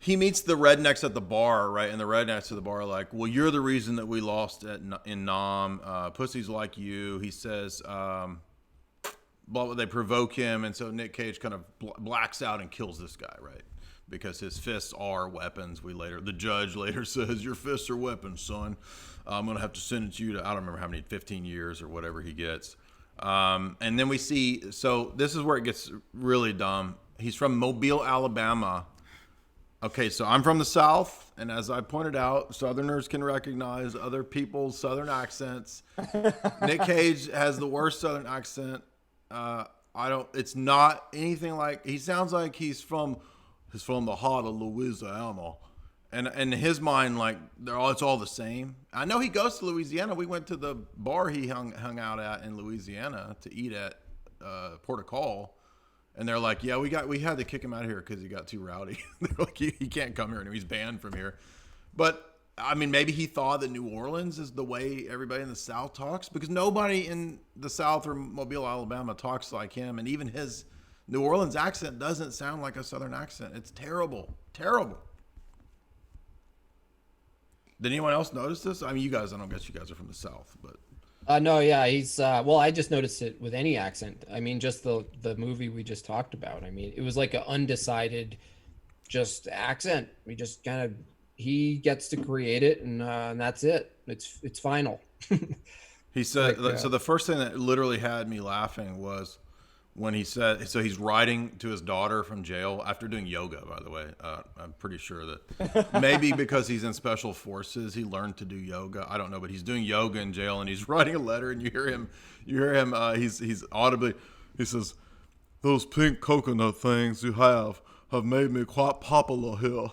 [SPEAKER 3] He meets the rednecks at the bar, right? And the rednecks at the bar are like, well, you're the reason that we lost in Nam. Pussies like you. He says, they provoke him. And so Nick Cage kind of blacks out and kills this guy, right? Because his fists are weapons. The judge later says, your fists are weapons, son. I'm going to have to sentence you to, I don't remember how many, 15 years or whatever he gets. And then we see, so this is where it gets really dumb. He's from Mobile, Alabama. Okay, so I'm from the South, and as I pointed out, Southerners can recognize other people's Southern accents. Nick Cage has the worst Southern accent. It's not anything like, he sounds like he's from the heart of Louisiana. And in his mind, like, it's all the same. I know he goes to Louisiana. We went to the bar he hung out at in Louisiana to eat at Port au Col. And they're like, yeah, we had to kick him out of here because he got too rowdy. They're like, he can't come here anymore. He's banned from here. But, I mean, maybe he thought that New Orleans is the way everybody in the South talks. Because nobody in the South or Mobile, Alabama talks like him. And even his New Orleans accent doesn't sound like a Southern accent. It's terrible. Terrible. Did anyone else notice this? I mean, I don't guess you guys are from the South, but...
[SPEAKER 4] No, yeah, he's I just noticed it with any accent. I mean, just the movie we just talked about. I mean, it was like an undecided just accent. We just kind of, he gets to create it, and that's it. It's final.
[SPEAKER 3] He said, so the first thing that literally had me laughing was when he said, so he's writing to his daughter from jail after doing yoga, by the way. I'm pretty sure that maybe because he's in special forces, he learned to do yoga. I don't know, but he's doing yoga in jail and he's writing a letter, and you hear him, he's audibly, he says, those pink coconut things you have have made me quite popular here.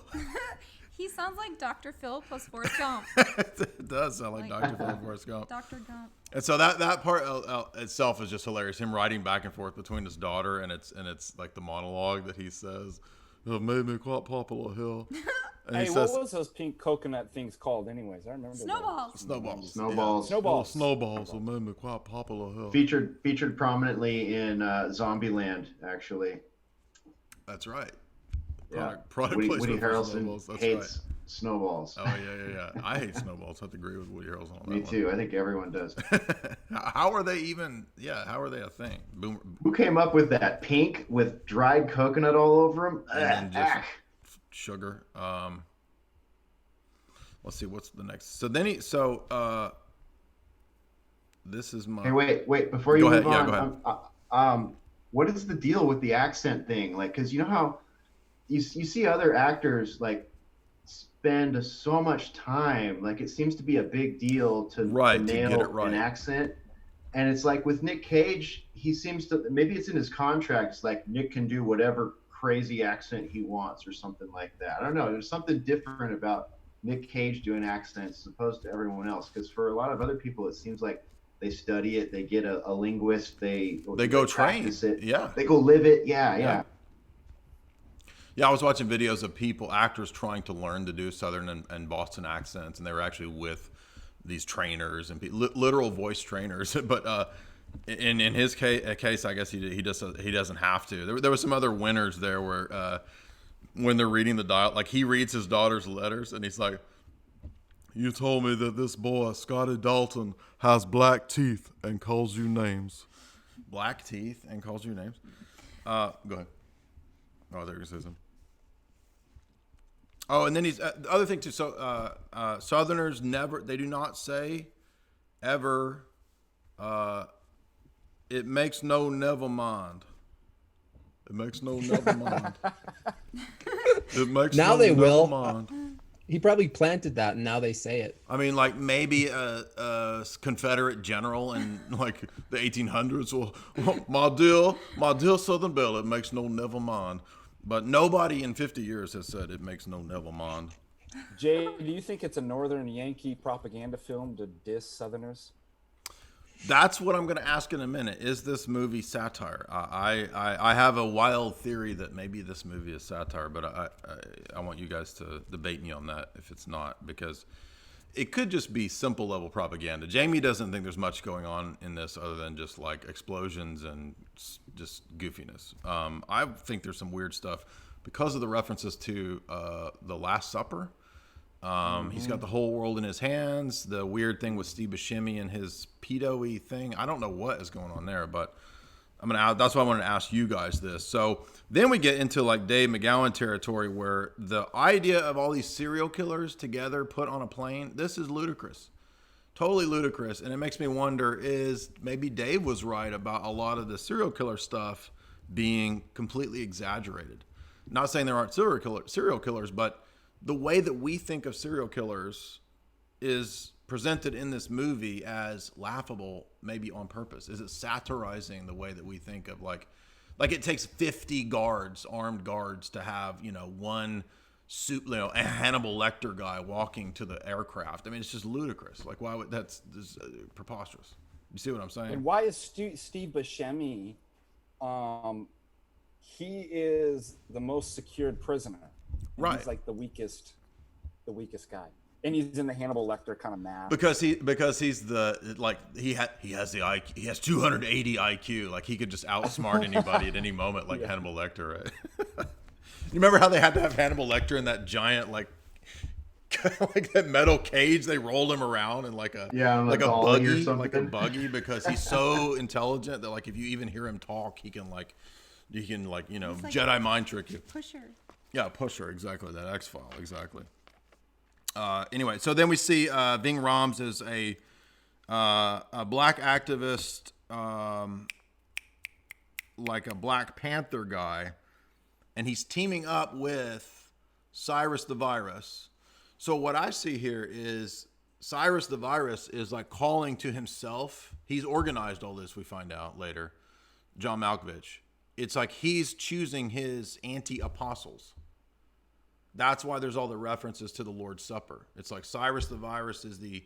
[SPEAKER 7] He sounds like Dr. Phil plus Forrest Gump.
[SPEAKER 3] It does sound like Dr. Phil Forrest Gump.
[SPEAKER 7] Dr. Gump.
[SPEAKER 3] And so that part itself is just hilarious. Him riding back and forth between his daughter and it's like the monologue that he says, "Have made me quite popular here." And
[SPEAKER 8] Hey,
[SPEAKER 3] he
[SPEAKER 8] what
[SPEAKER 3] says,
[SPEAKER 8] was those pink coconut things called, anyways? I remember.
[SPEAKER 7] Snowballs.
[SPEAKER 3] "Snowballs,
[SPEAKER 5] Snowballs.
[SPEAKER 8] Snowballs.
[SPEAKER 3] snowballs have made me quite popular here."
[SPEAKER 5] Featured prominently in Zombieland, actually.
[SPEAKER 3] That's right.
[SPEAKER 5] Yeah.
[SPEAKER 3] Product
[SPEAKER 5] Woody
[SPEAKER 3] placement for
[SPEAKER 5] Harrelson
[SPEAKER 3] snowballs. That's
[SPEAKER 5] hates snowballs.
[SPEAKER 3] right. Oh yeah. I hate snowballs. I have to agree with Woody Harrelson on that
[SPEAKER 5] Me too. I think everyone does.
[SPEAKER 3] How are they even? Yeah, how are they a thing? Boomer.
[SPEAKER 5] Who came up with that? Pink with dried coconut all over them?
[SPEAKER 3] And then just sugar. Let's see what's the next. So then this is my.
[SPEAKER 5] Hey, wait! Before you
[SPEAKER 3] Go
[SPEAKER 5] move
[SPEAKER 3] ahead.
[SPEAKER 5] on,
[SPEAKER 3] Yeah, go ahead.
[SPEAKER 5] what is the deal with the accent thing? Like, because you know how you see other actors like spend so much time, like it seems to be a big deal to nail
[SPEAKER 3] get it right.
[SPEAKER 5] an accent, and it's like with Nick Cage, he seems to, maybe it's in his contract. It's like Nick can do whatever crazy accent he wants or something like that. I don't know. There's something different about Nick Cage doing accents as opposed to everyone else. Because for a lot of other people, it seems like they study it, they get a linguist, they
[SPEAKER 3] go train
[SPEAKER 5] it,
[SPEAKER 3] yeah,
[SPEAKER 5] they go live it. Yeah.
[SPEAKER 3] I was watching videos of actors trying to learn to do Southern and Boston accents, and they were actually with these trainers and literal voice trainers. But in his case, I guess he doesn't have to. There was some other winners there where when they're reading the dial, like he reads his daughter's letters, and he's like, "You told me that this boy, Scotty Dalton, has black teeth and calls you names." Black teeth and calls you names? Go ahead. Oh, there he says him. Oh, and then he's the other thing too. So Southerners they do not say ever. It makes no never mind. It makes no never mind. It makes
[SPEAKER 4] Now
[SPEAKER 3] no
[SPEAKER 4] they
[SPEAKER 3] never
[SPEAKER 4] will.
[SPEAKER 3] mind.
[SPEAKER 4] He probably planted that, and now they say it.
[SPEAKER 3] I mean, like maybe a Confederate general in like the 1800s will, my dear Southern Belle, it makes no never mind. But nobody in 50 years has said it makes no never mind.
[SPEAKER 8] Jay, do you think it's a Northern Yankee propaganda film to diss Southerners?
[SPEAKER 3] That's what I'm going to ask in a minute. Is this movie satire? I have a wild theory that maybe this movie is satire, but I want you guys to debate me on that if it's not, because it could just be simple level propaganda. Jamie doesn't think there's much going on in this other than just like explosions and just goofiness. I think there's some weird stuff because of the references to The Last Supper. He's got the whole world in his hands. The weird thing with Steve Buscemi and his pedo-y thing. I don't know what is going on there, but that's why I wanted to ask you guys this. So then we get into like Dave McGowan territory where the idea of all these serial killers together put on a plane, this is ludicrous. Totally ludicrous. And it makes me wonder, is maybe Dave was right about a lot of the serial killer stuff being completely exaggerated. Not saying there aren't serial killers, but the way that we think of serial killers is presented in this movie as laughable, maybe on purpose. Is it satirizing the way that we think of like it takes 50 armed guards to have, one suit, a Hannibal Lecter guy walking to the aircraft. I mean, it's just ludicrous. Like, why would that's preposterous? You see what I'm saying?
[SPEAKER 8] And why is Steve Buscemi? He is the most secured prisoner.
[SPEAKER 3] Right.
[SPEAKER 8] He's like the weakest guy, and he's in the Hannibal Lecter kind of mask.
[SPEAKER 3] Because he's he has the IQ. He has 280 IQ. Like he could just outsmart anybody at any moment, like Hannibal Lecter. Right? You remember how they had to have Hannibal Lecter in that giant like that metal cage? They rolled him around in like a buggy, because he's so intelligent that like if you even hear him talk, he can Jedi mind trick you.
[SPEAKER 7] Pusher. Yeah,
[SPEAKER 3] Pusher, exactly. That X-File, exactly. Anyway, so then we see Ving Rhames is a black activist, like a Black Panther guy, and he's teaming up with Cyrus the Virus. So what I see here is Cyrus the Virus is like calling to himself. He's organized all this, we find out later, John Malkovich. it's like he's choosing his anti-apostles. That's why there's all the references to the Lord's Supper. It's like Cyrus the Virus is the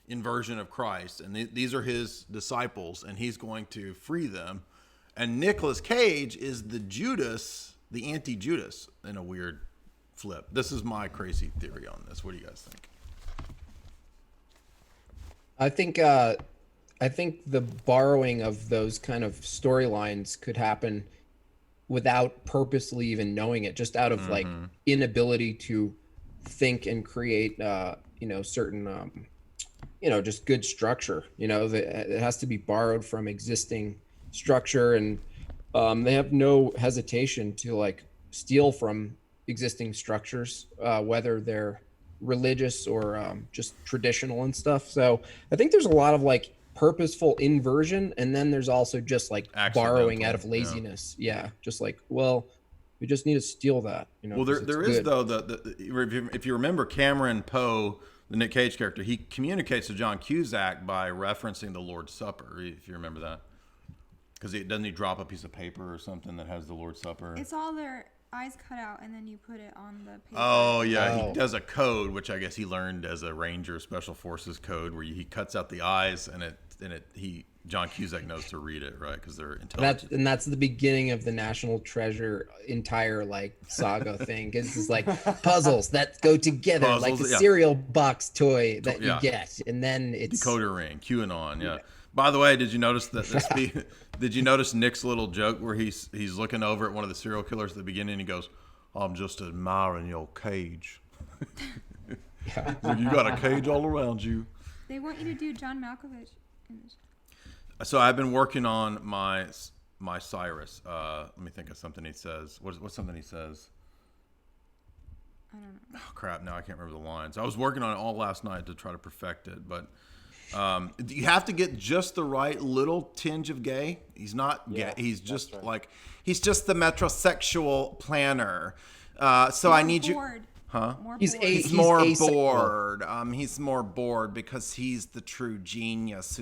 [SPEAKER 3] inversion of Christ, and these are his disciples, and he's going to free them. And Nicolas Cage is the Judas, the anti-Judas, in a weird flip. This is my crazy theory on this. What do you guys think?
[SPEAKER 4] I think the borrowing of those kind of storylines could happen without purposely even knowing it, just out of like inability to think and create, certain, just good structure. It has to be borrowed from existing structure, and they have no hesitation to like steal from existing structures, whether they're religious or just traditional and stuff. So I think there's a lot of like purposeful inversion, and then there's also just like borrowing out of laziness. Yeah, just like, well, we just need to steal that.
[SPEAKER 3] Well, there is though if you remember Cameron Poe, the Nick Cage character, he communicates to John Cusack by referencing the Lord's Supper. If you remember that, because doesn't he drop a piece of paper or something that has the Lord's Supper?
[SPEAKER 7] It's all their eyes cut out, and then you put it on the paper.
[SPEAKER 3] Oh yeah, he does a code, which I guess he learned as a Ranger Special Forces code, where he cuts out the eyes, and John Cusack knows to read it, right? Because they're intelligent.
[SPEAKER 4] That's the beginning of the National Treasure entire like saga thing. Because it's like puzzles that go together, like the cereal box toy that you get, and then it's
[SPEAKER 3] decoder ring, QAnon. Yeah. By the way, did you notice that? Did you notice Nick's little joke where he's looking over at one of the serial killers at the beginning, and he goes, "I'm just admiring your cage." You got a cage all around you.
[SPEAKER 7] They want you to do John Malkovich.
[SPEAKER 3] So I've been working on my Cyrus. Let me think of something he says. What's something he says?
[SPEAKER 7] I don't know.
[SPEAKER 3] Oh, crap. No, I can't remember the lines. I was working on it all last night to try to perfect it, but you have to get just the right little tinge of gay. He's not gay. He's just he's just the metrosexual planner. So I need
[SPEAKER 7] bored.
[SPEAKER 3] You. Huh?
[SPEAKER 4] He's
[SPEAKER 3] more bored. He's more bored because he's the true genius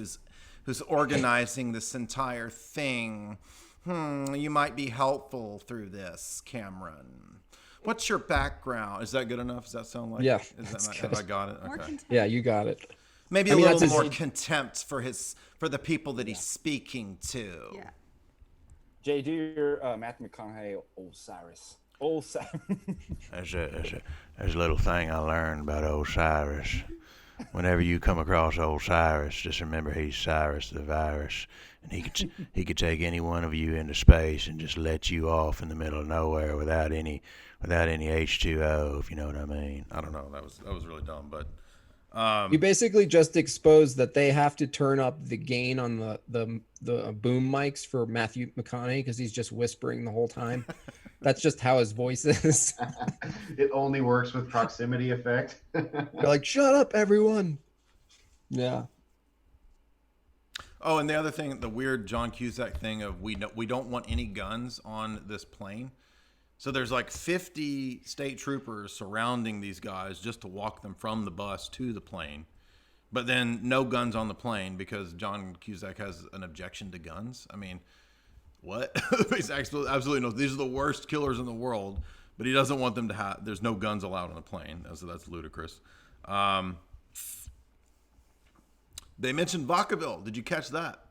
[SPEAKER 3] who's organizing this entire thing. You might be helpful through this, Cameron. What's your background? Is that good enough? Does that sound like?
[SPEAKER 4] Yeah.
[SPEAKER 3] Have I got it? Okay.
[SPEAKER 4] Yeah, you got it.
[SPEAKER 3] Maybe a little more contempt for the people that he's speaking to.
[SPEAKER 7] Yeah.
[SPEAKER 8] Jay, do your Matthew McConaughey, Osiris.
[SPEAKER 9] There's a little thing I learned about Osiris. Whenever you come across Osiris, just remember he's Cyrus the Virus, and he could take any one of you into space and just let you off in the middle of nowhere without any H2O, if you know what I mean.
[SPEAKER 3] I don't know. That was really dumb, but
[SPEAKER 4] you basically just exposed that they have to turn up the gain on the boom mics for Matthew McConaughey because he's just whispering the whole time. That's just how his voice is.
[SPEAKER 5] It only works with proximity effect.
[SPEAKER 4] You're like, shut up, everyone. Yeah.
[SPEAKER 3] Oh, and the other thing, the weird John Cusack thing of we don't want any guns on this plane. So there's like 50 state troopers surrounding these guys just to walk them from the bus to the plane. But then no guns on the plane because John Cusack has an objection to guns. I mean, what? He's absolutely no. These are the worst killers in the world, but he doesn't want them to have. There's no guns allowed on the plane. So that's ludicrous. They mentioned Vacaville. Did you catch that?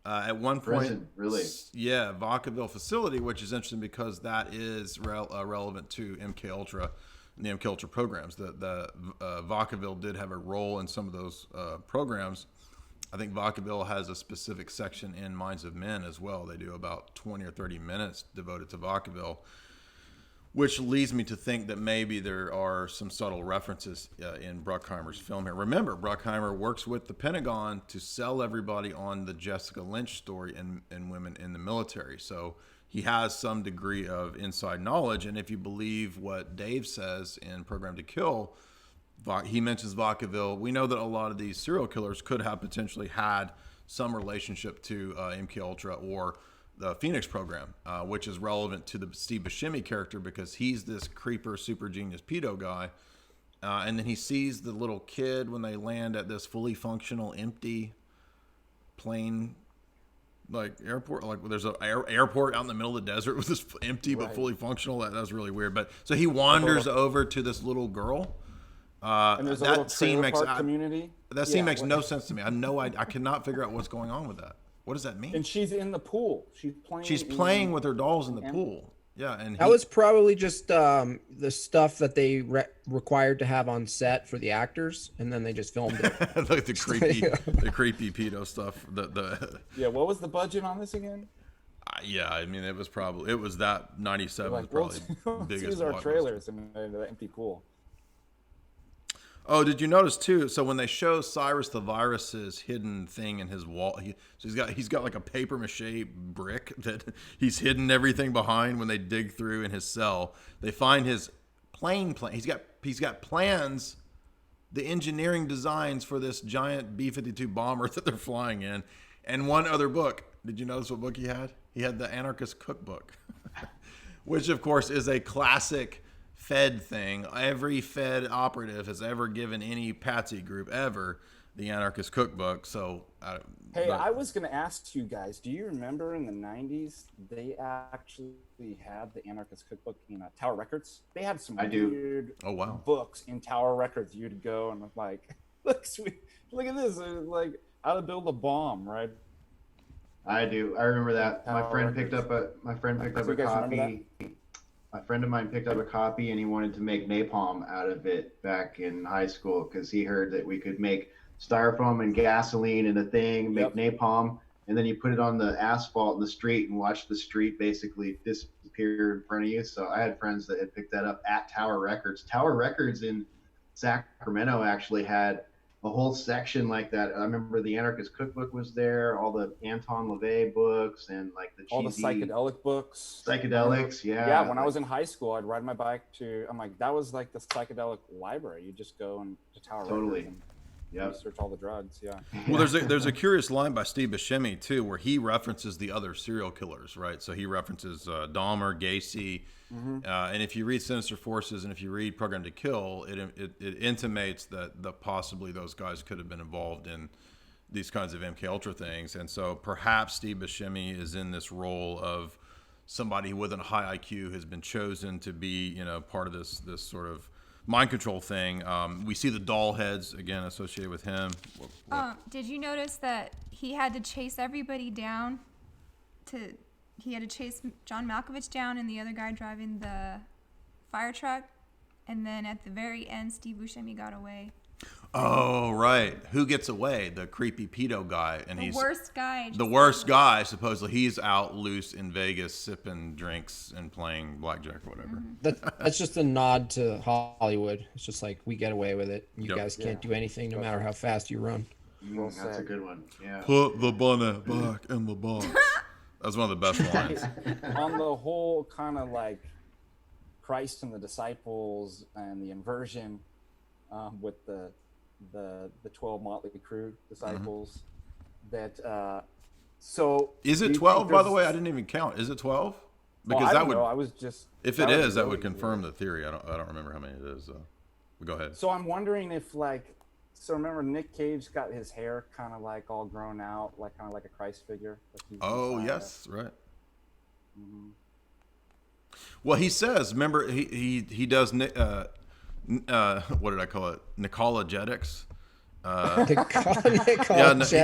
[SPEAKER 3] At one point,
[SPEAKER 5] Prison, really?
[SPEAKER 3] Yeah, Vacaville facility, which is interesting because that is relevant to MK Ultra and the MK Ultra programs. The Vacaville did have a role in some of those programs. I think Vacaville has a specific section in Minds of Men as well. They do about 20 or 30 minutes devoted to Vacaville, which leads me to think that maybe there are some subtle references in Bruckheimer's film here. Remember, Bruckheimer works with the Pentagon to sell everybody on the Jessica Lynch story and women in the military. So he has some degree of inside knowledge. And if you believe what Dave says in Program to Kill, he mentions Vacaville. We know that a lot of these serial killers could have potentially had some relationship to MK Ultra or the Phoenix program, which is relevant to the Steve Buscemi character because he's this creeper, super genius pedo guy. And then he sees the little kid when they land at this fully functional, empty plane like airport, like there's an airport out in the middle of the desert with this empty but fully functional. That was really weird. But so he wanders over to this little girl.
[SPEAKER 8] And there's a little trailer park community.
[SPEAKER 3] That scene makes no sense to me. I cannot figure out what's going on with that. What does that mean?
[SPEAKER 8] And she's in the pool. She's
[SPEAKER 3] playing with her dolls in the pool. Yeah, and
[SPEAKER 10] that was probably just the stuff that they required to have on set for the actors, and then they just filmed it.
[SPEAKER 3] Like the creepy pedo stuff.
[SPEAKER 8] Yeah, what was the budget on this again?
[SPEAKER 3] Yeah, I mean it was that 97 was probably biggest.
[SPEAKER 8] Use our trailers in the empty pool.
[SPEAKER 3] Oh, did you notice too? So when they show Cyrus the Virus's hidden thing in his wall, he's got like a paper mache brick that he's hidden everything behind. When they dig through in his cell, they find his plane. He's got plans, the engineering designs for this giant B-52 bomber that they're flying in, and one other book. Did you notice what book he had? He had the Anarchist Cookbook, which of course is a classic Fed thing. Every Fed operative has ever given any patsy group ever the Anarchist Cookbook. So,
[SPEAKER 8] I was going to ask you guys, do you remember in the 90s they actually had the Anarchist Cookbook in Tower Records? They had some weird books in Tower Records. You'd go and like, look at this, like how to build a bomb, right?
[SPEAKER 5] I do. I remember that. My friend picked up a copy. A friend of mine picked up a copy and he wanted to make napalm out of it back in high school because he heard that we could make styrofoam and gasoline in a thing, make napalm, and then you put it on the asphalt in the street and watch the street basically disappear in front of you. So I had friends that had picked that up at Tower Records. Tower Records in Sacramento actually had a whole section like that. I remember the Anarchist Cookbook was there, all the Anton LaVey books, and like the cheesy,
[SPEAKER 8] all the psychedelic books.
[SPEAKER 5] Psychedelics, yeah.
[SPEAKER 8] Yeah, when I was in high school, I'd ride my bike that was like the psychedelic library. You just go to Tower Records and research all the drugs. Yeah.
[SPEAKER 3] Well, there's a curious line by Steve Buscemi too, where he references the other serial killers, right? So he references Dahmer, Gacy. And if you read Sinister Forces and if you read Program to Kill, it intimates that possibly those guys could have been involved in these kinds of MK Ultra things. And so perhaps Steve Buscemi is in this role of somebody with a high IQ has been chosen to be, part of this sort of mind control thing. We see the doll heads again associated with him.
[SPEAKER 7] Did you notice that he had to chase everybody down He had to chase John Malkovich down and the other guy driving the fire truck. And then at the very end, Steve Buscemi got away.
[SPEAKER 3] Oh, right. Who gets away? The creepy pedo guy. And
[SPEAKER 7] the worst guy.
[SPEAKER 3] The worst guy, supposedly. He's out loose in Vegas sipping drinks and playing blackjack or whatever.
[SPEAKER 10] That's just a nod to Hollywood. It's just like, we get away with it. You guys can't do anything no matter how fast you run.
[SPEAKER 5] That's a good one. Yeah.
[SPEAKER 3] Put the bunny back in the box. That's one of the best lines.
[SPEAKER 8] On the whole kind of like Christ and the disciples and the inversion with the 12 Motley Crue disciples. So
[SPEAKER 3] is it 12? By the way, I didn't even count. Is it 12?
[SPEAKER 8] Because I was just.
[SPEAKER 3] If it is, that would confirm the theory. I don't remember how many it is. But go ahead.
[SPEAKER 8] So I'm wondering if So remember, Nick Cage got his hair kind of like all grown out, like kind of like a Christ figure.
[SPEAKER 3] Yes, right. Mm-hmm. Well, he says. Remember, he does. What did I call it? Nicologetics.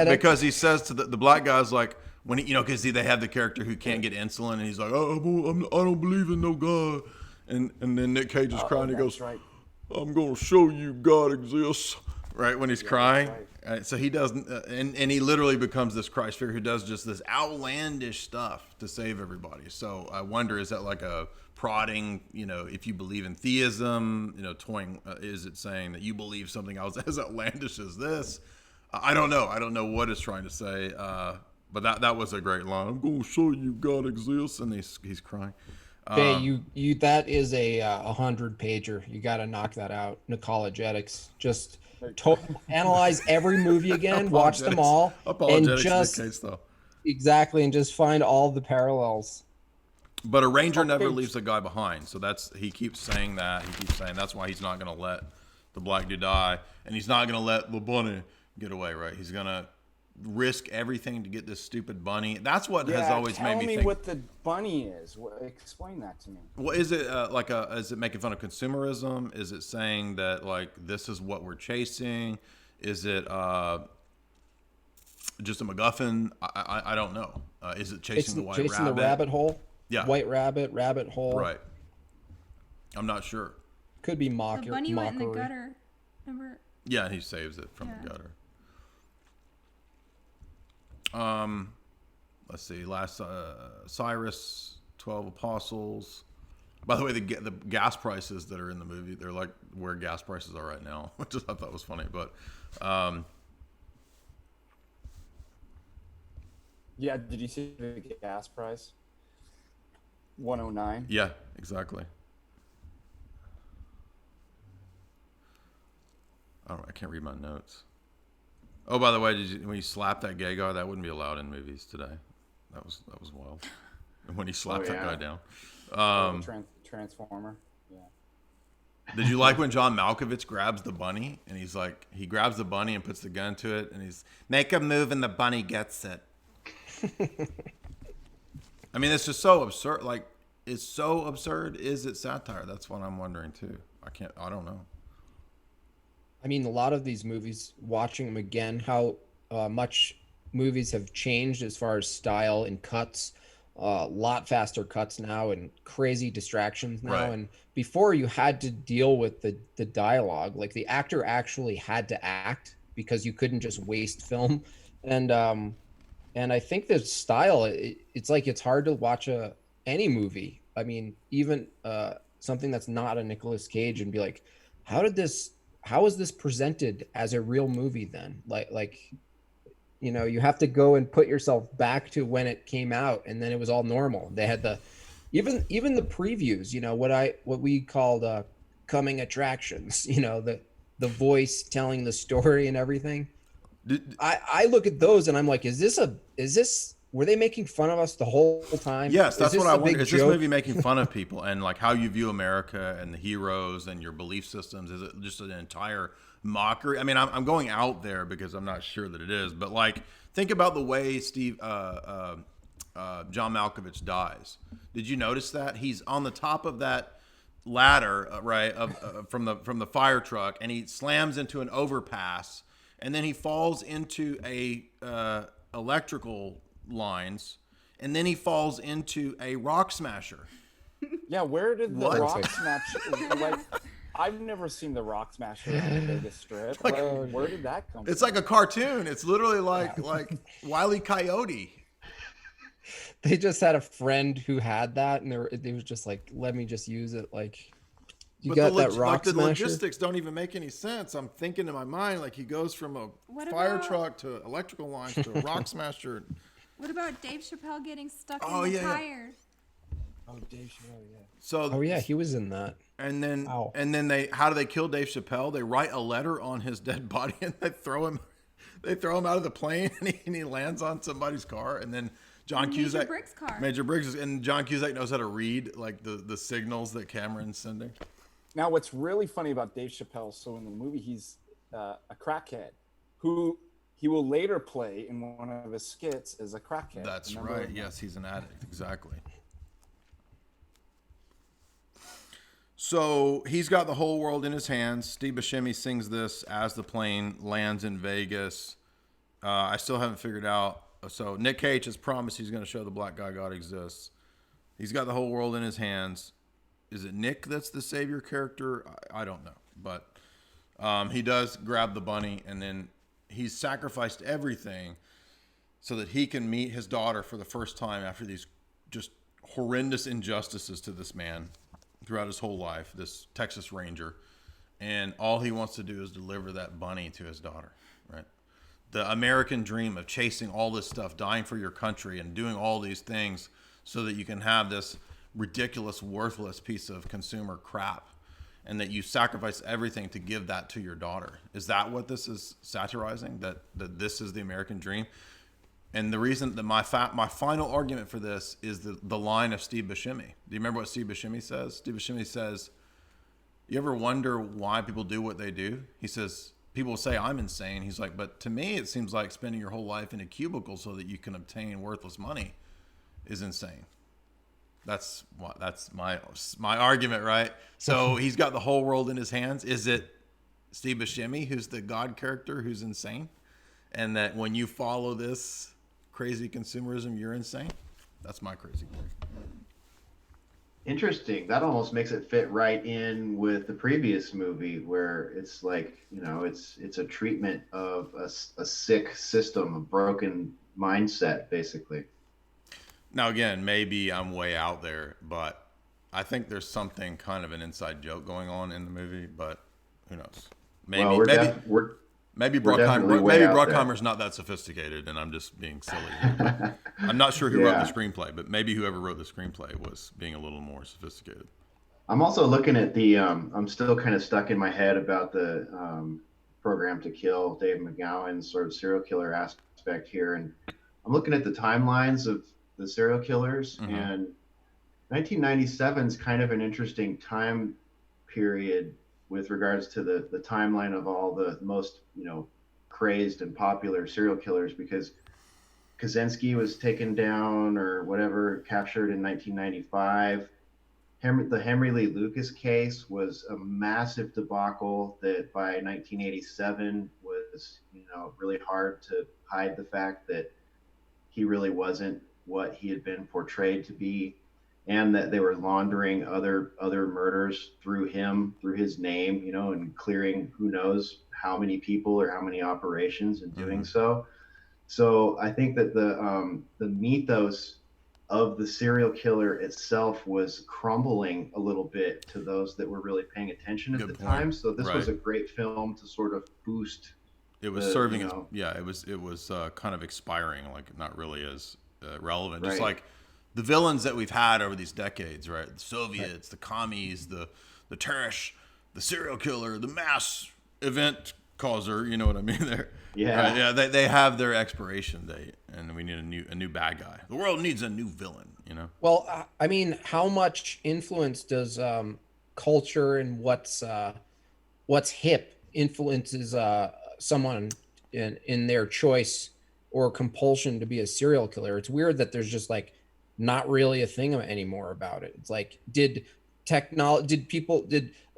[SPEAKER 3] Because he says to the black guys like when because they have the character who can't get insulin, and he's like, I don't believe in no God, and then Nick Cage is crying. He goes, right. I'm gonna show you God exists. Right when he's crying, right. So he doesn't, and he literally becomes this Christ figure who does just this outlandish stuff to save everybody. So I wonder, is that like a prodding? If you believe in theism, toying, is it saying that you believe something else as outlandish as this? I don't know. I don't know what it's trying to say. But that was a great line. I'm gonna show you God exists, and he's crying.
[SPEAKER 10] Hey, you that is a 100-pager. You got to knock that out. Nicologetics, just. Analyze every movie again, watch them all, and just exactly, and just find all the parallels.
[SPEAKER 3] But a ranger never leaves a guy behind, so he keeps saying that. He keeps saying that's why he's not going to let the black dude die, and he's not going to let the bunny get away. Right? He's going to risk everything to get this stupid bunny. That's what has
[SPEAKER 8] Yeah,
[SPEAKER 3] always made me
[SPEAKER 8] tell me
[SPEAKER 3] think.
[SPEAKER 8] what the bunny is. Explain that to me.
[SPEAKER 3] Well, is it is it making fun of consumerism? Is it saying that like this is what we're chasing? Is it just a MacGuffin? I don't know. Is it chasing the white
[SPEAKER 10] chasing
[SPEAKER 3] rabbit?
[SPEAKER 10] the rabbit hole?
[SPEAKER 3] Yeah.
[SPEAKER 10] White rabbit, rabbit hole.
[SPEAKER 3] Right. I'm not sure.
[SPEAKER 10] Could be
[SPEAKER 7] The
[SPEAKER 10] mockery.
[SPEAKER 7] bunny went in the gutter. Remember?
[SPEAKER 3] Yeah, he saves it from the gutter. Let's see. Last Cyrus, 12 apostles. By the way, the gas prices that are in the movie, they're like where gas prices are right now, which I thought was funny. But
[SPEAKER 8] Yeah, did you see the gas price? 109.
[SPEAKER 3] yeah, exactly. I can't read my notes. Oh, by the way, when you slap that gay guy, that wouldn't be allowed in movies today. That was wild. When he slapped that guy down.
[SPEAKER 8] Transformer. Yeah.
[SPEAKER 3] Did you like when John Malkovich grabs the bunny and he grabs the bunny and puts the gun to it and he's make a move and the bunny gets it. I mean, it's just so absurd. Like, it's so absurd. Is it satire? That's what I'm wondering too. I don't know.
[SPEAKER 10] I mean, a lot of these movies, watching them again, how much movies have changed as far as style and cuts. A lot faster cuts now and crazy distractions now.
[SPEAKER 3] Right.
[SPEAKER 10] And before, you had to deal with the dialogue. Like, the actor actually had to act because you couldn't just waste film. And I think the style, it's like it's hard to watch any movie. I mean, even something that's not a Nicolas Cage and be like, how is this presented as a real movie then? Like, you know, you have to go and put yourself back to when it came out and then it was all normal. They had even the previews, you know, what we called coming attractions, you know, the voice telling the story and everything. I look at those and I'm like, were they making fun of us the whole time?
[SPEAKER 3] Yes, that's what I wonder. Is this movie making fun of people and like how you view America and the heroes and your belief systems? Is it just an entire mockery? I mean, I'm going out there because I'm not sure that it is, but like think about the way John Malkovich dies. Did you notice that he's on the top of that ladder, right, from the fire truck, and he slams into an overpass, and then he falls into a electrical lines, and then he falls into a rock smasher.
[SPEAKER 8] Yeah, where did the rock smasher? Like, I've never seen the rock smasher on the Vegas Strip. Like, where did that come from?
[SPEAKER 3] It's like a cartoon. It's literally like Wile E. Coyote.
[SPEAKER 10] They just had a friend who had that, and they was just like, let me just use it. Like, you got that rock smasher.
[SPEAKER 3] The logistics don't even make any sense. I'm thinking in my mind, like, he goes from a fire truck to electrical lines to a rock smasher.
[SPEAKER 7] What about Dave Chappelle getting stuck in the tire?
[SPEAKER 10] Oh, Dave Chappelle, yeah. He was in that.
[SPEAKER 3] And then how do they kill Dave Chappelle? They write a letter on his dead body and they throw him out of the plane and he lands on somebody's car, and then Major Briggs' and John Cusack knows how to read like the signals that Cameron's sending.
[SPEAKER 8] Now, what's really funny about Dave Chappelle, so in the movie he's a crackhead who he will later play in one of his skits as a crackhead.
[SPEAKER 3] That's right. Yes, he's an addict. Exactly. So he's got the whole world in his hands. Steve Buscemi sings this as the plane lands in Vegas. I still haven't figured out. So Nick Cage has promised he's going to show the black guy God exists. He's got the whole world in his hands. Is it Nick that's the savior character? I don't know. But he does grab the bunny, and then he's sacrificed everything so that he can meet his daughter for the first time after these just horrendous injustices to this man throughout his whole life, this Texas Ranger. And all he wants to do is deliver that bunny to his daughter, right? The American dream of chasing all this stuff, dying for your country and doing all these things so that you can have this ridiculous, worthless piece of consumer crap, and that you sacrifice everything to give that to your daughter. Is that what this is satirizing? That this is the American dream? And the reason that my final argument for this is the line of Steve Buscemi. Do you remember what Steve Buscemi says? Steve Buscemi says, "You ever wonder why people do what they do?" He says, people say I'm insane. He's like, but to me, it seems like spending your whole life in a cubicle so that you can obtain worthless money is insane. That's my argument, right? So he's got the whole world in his hands. Is it Steve Buscemi, who's the God character, who's insane? And that when you follow this crazy consumerism, you're insane? That's my crazy point.
[SPEAKER 5] Interesting. That almost makes it fit right in with the previous movie, where it's like, it's a treatment of a sick system, a broken mindset, basically.
[SPEAKER 3] Now, again, maybe I'm way out there, but I think there's something kind of an inside joke going on in the movie, but who knows? Maybe Bruckheimer's not that sophisticated, and I'm just being silly. I'm not sure who wrote the screenplay, but maybe whoever wrote the screenplay was being a little more sophisticated.
[SPEAKER 5] I'm also looking at the. I'm still kind of stuck in my head about the Program to Kill, Dave McGowan's sort of serial killer aspect here, and I'm looking at the timelines of the serial killers, and 1997 is kind of an interesting time period with regards to the timeline of all the most, crazed and popular serial killers, because Kaczynski was taken down or whatever, captured in 1995. The Henry Lee Lucas case was a massive debacle that by 1987 was, really hard to hide the fact that he really wasn't what he had been portrayed to be, and that they were laundering other murders through him, through his name, and clearing who knows how many people or how many operations in doing so. So I think that the mythos of the serial killer itself was crumbling a little bit to those that were really paying attention at the time. So this was a great film to sort of boost.
[SPEAKER 3] It was serving as, it was kind of expiring, like not really as relevant. Just like the villains that we've had over these decades, right? The Soviets, the commies, the terrorists, the serial killer, the mass event causer. You know what I mean? They have their expiration date, and we need a new bad guy. The world needs a new villain.
[SPEAKER 10] Well, I mean, how much influence does culture and what's hip influences someone in their choice or compulsion to be a serial killer? It's weird that there's just like not really a thing anymore about it. It's like, is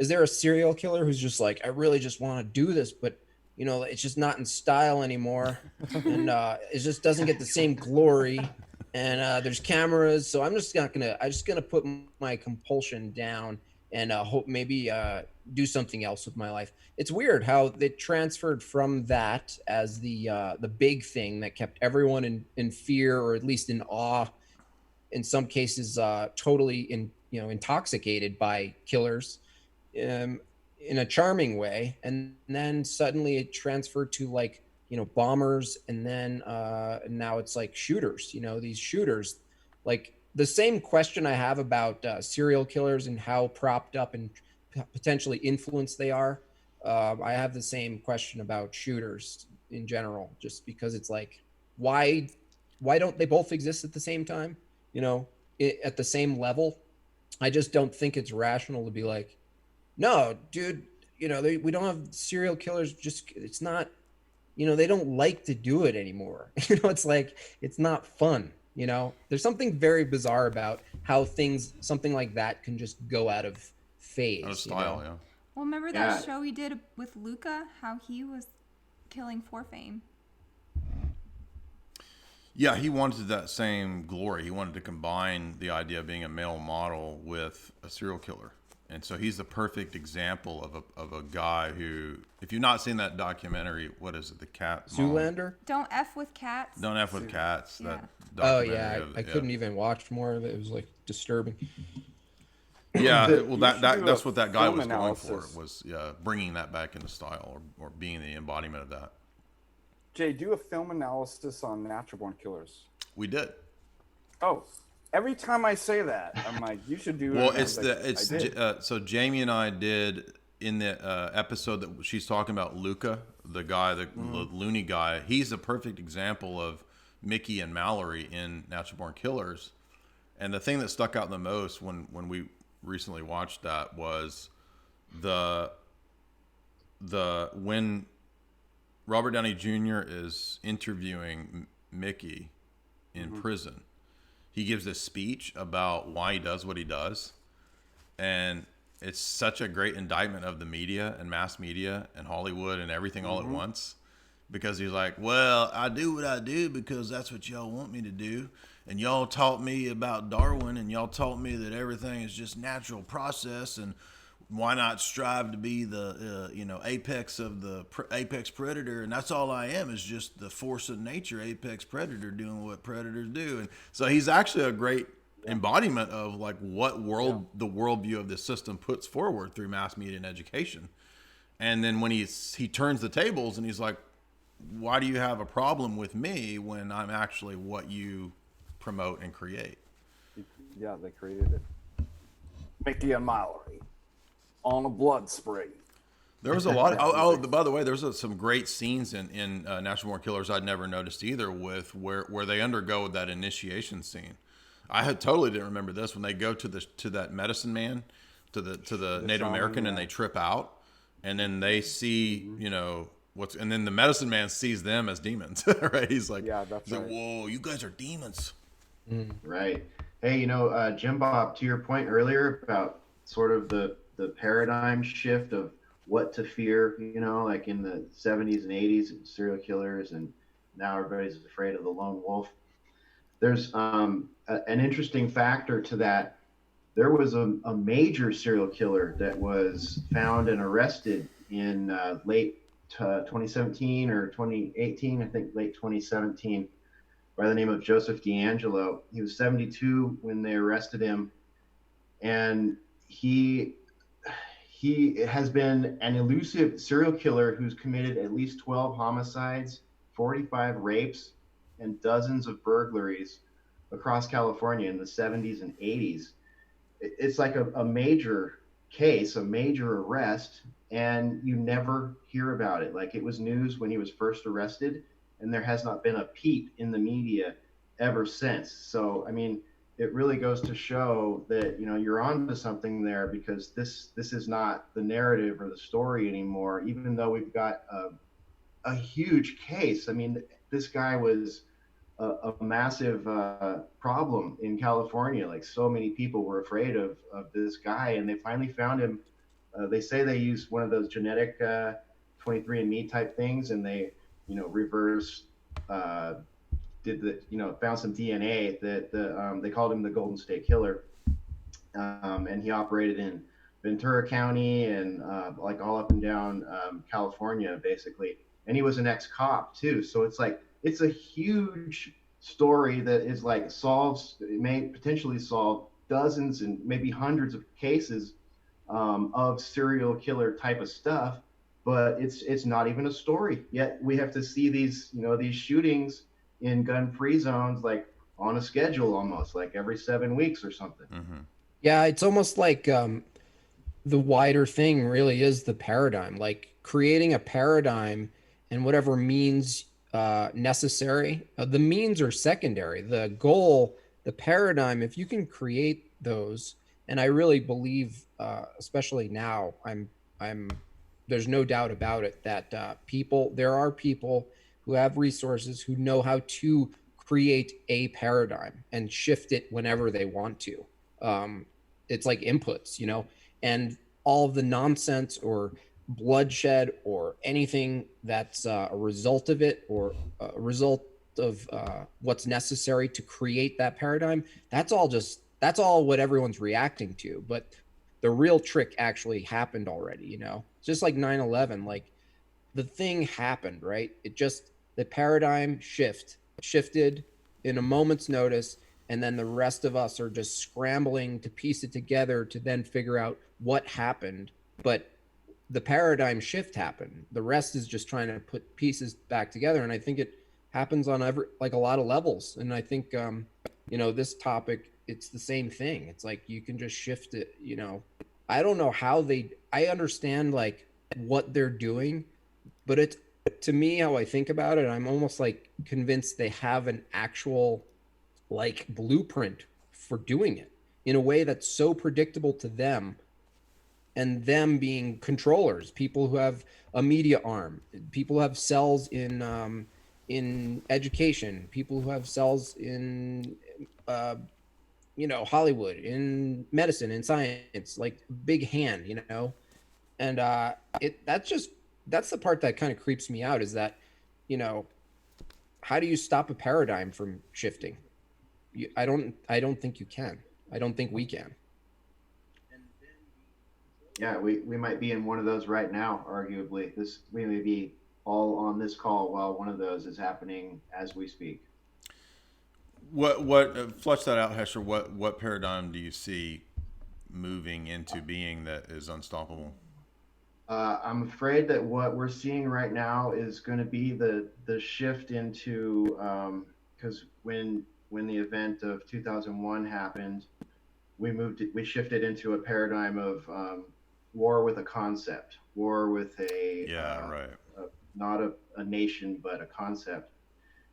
[SPEAKER 10] there a serial killer who's just like, I really just want to do this, but it's just not in style anymore, and it just doesn't get the same glory, and there's cameras, so I'm just gonna put my compulsion down and hope maybe do something else with my life. It's weird how they transferred from that as the big thing that kept everyone in fear, or at least in awe, in some cases totally intoxicated by killers, in a charming way, and then suddenly it transferred to like bombers, and then now it's like shooters. These shooters, like the same question I have about serial killers and how propped up and potentially influenced they are. I have the same question about shooters in general, just because it's like, why don't they both exist at the same time? At the same level. I just don't think it's rational to be like, no, dude, we don't have serial killers. Just, it's not, they don't like to do it anymore. It's like, it's not fun. There's something very bizarre about how something like that can just go out of phase.
[SPEAKER 3] Out of style, yeah.
[SPEAKER 7] Well, remember that show we did with Luca, how he was killing for fame?
[SPEAKER 3] Yeah, he wanted that same glory. He wanted to combine the idea of being a male model with a serial killer. And so he's the perfect example of a guy who, if you've not seen that documentary, what is it, the cat?
[SPEAKER 10] Zoolander?
[SPEAKER 7] Don't F with Cats.
[SPEAKER 3] Don't F with Cats.
[SPEAKER 7] Yeah.
[SPEAKER 10] I couldn't even watch more of it. It was like disturbing.
[SPEAKER 3] Yeah, well, that's what that guy was going for, was bringing that back into style, or being the embodiment of that.
[SPEAKER 8] Jay, do a film analysis on Natural Born Killers.
[SPEAKER 3] We did.
[SPEAKER 8] Oh, every time I say that, I'm like, you should do.
[SPEAKER 3] Well, so Jamie and I did in the episode that she's talking about, Luca, the guy, the loony guy. He's a perfect example of Mickey and Mallory in Natural Born Killers. And the thing that stuck out the most when we recently watched that was when Robert Downey Jr. is interviewing Mickey in prison, he gives this speech about why he does what he does. And it's such a great indictment of the media and mass media and Hollywood and everything all at once. Because he's like, well, I do what I do because that's what y'all want me to do. And y'all taught me about Darwin, and y'all taught me that everything is just natural process, and why not strive to be the apex of the apex predator? And that's all I am, is just the force of nature, apex predator, doing what predators do. And so he's actually a great embodiment of like what the worldview of this system puts forward through mass media and education. And then when he turns the tables and he's like, why do you have a problem with me when I'm actually what you promote and create?
[SPEAKER 8] Yeah, they created it. Mickey and Mallory on a blood spree.
[SPEAKER 3] There was a lot. By the way, there's some great scenes in National Born Killers I'd never noticed either, with where they undergo that initiation scene. I totally didn't remember this, when they go to that medicine man, to the Native American, and they trip out, and then they see and then the medicine man sees them as demons, right? He's like,
[SPEAKER 8] that's right.
[SPEAKER 3] Whoa, you guys are demons.
[SPEAKER 5] Right. Hey, Jim Bob, to your point earlier about sort of the paradigm shift of what to fear, like in the 70s and 80s, serial killers, and now everybody's afraid of the lone wolf. There's an interesting factor to that. There was a major serial killer that was found and arrested in late 2017 or 2018, I think late 2017, by the name of Joseph D'Angelo. He was 72 when they arrested him, and he has been an elusive serial killer who's committed at least 12 homicides, 45 rapes, and dozens of burglaries across California in the 70s and 80s. It's like a major case, a major arrest, and you never hear about it. Like, it was news when he was first arrested, and there has not been a peep in the media ever since. So, I mean, it really goes to show that, you're on to something there, because this is not the narrative or the story anymore, even though we've got a huge case. I mean, this guy was a massive problem in California. Like, so many people were afraid of this guy, and they finally found him. They say they used one of those genetic 23andMe type things, and they, reverse found some DNA that they called him the Golden State Killer, and he operated in Ventura County and like all up and down California, basically. And he was an ex-cop too, so it's like, it's a huge story that is like may potentially solve dozens and maybe hundreds of cases of serial killer type of stuff, but it's not even a story yet. We have to see these shootings in gun-free zones like on a schedule, almost like every 7 weeks or something.
[SPEAKER 10] Yeah, it's almost like the wider thing really is the paradigm, like creating a paradigm and whatever means necessary. The means are secondary. The goal, the paradigm, if you can create those, and I really believe, especially now, there's no doubt about it that there are people who have resources who know how to create a paradigm and shift it whenever they want to. It's like inputs, and all of the nonsense or bloodshed or anything that's a result of it, or a result of what's necessary to create that paradigm, that's all what everyone's reacting to. But the real trick actually happened already. Just like 9/11, like the thing happened, right? The paradigm shifted in a moment's notice, and then the rest of us are just scrambling to piece it together to then figure out what happened. But the paradigm shift happened. The rest is just trying to put pieces back together. And I think it happens on a lot of levels. And I think, this topic, it's the same thing. It's like, you can just shift it, I don't know how I understand like what they're doing, but it's, to me, how I think about it, I'm almost like convinced they have an actual like blueprint for doing it in a way that's so predictable to them and them being controllers, people who have a media arm, people who have cells in education, people who have cells in Hollywood, in medicine, in science, like big hand, and that's the part that kind of creeps me out, is that, you know, how do you stop a paradigm from shifting? I don't think you can. I don't think we can.
[SPEAKER 5] Yeah, we might be in one of those right now, arguably. We may be all on this call while one of those is happening as we speak.
[SPEAKER 3] What flesh that out, Hesher? What paradigm do you see moving into being that is unstoppable?
[SPEAKER 5] I'm afraid that what we're seeing right now is going to be the shift into, because when the event of 2001 happened, we shifted into a paradigm of war with a concept, war with not a nation but a concept.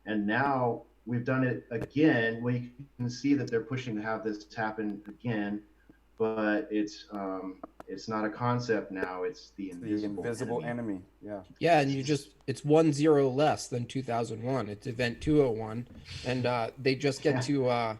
[SPEAKER 5] And now we've done it again. We can see that they're pushing to have this happen again, but it's not a concept now. It's the invisible
[SPEAKER 8] enemy. Yeah.
[SPEAKER 10] Yeah, and it's 1-0 less than 2001. It's event 201, and they just get to.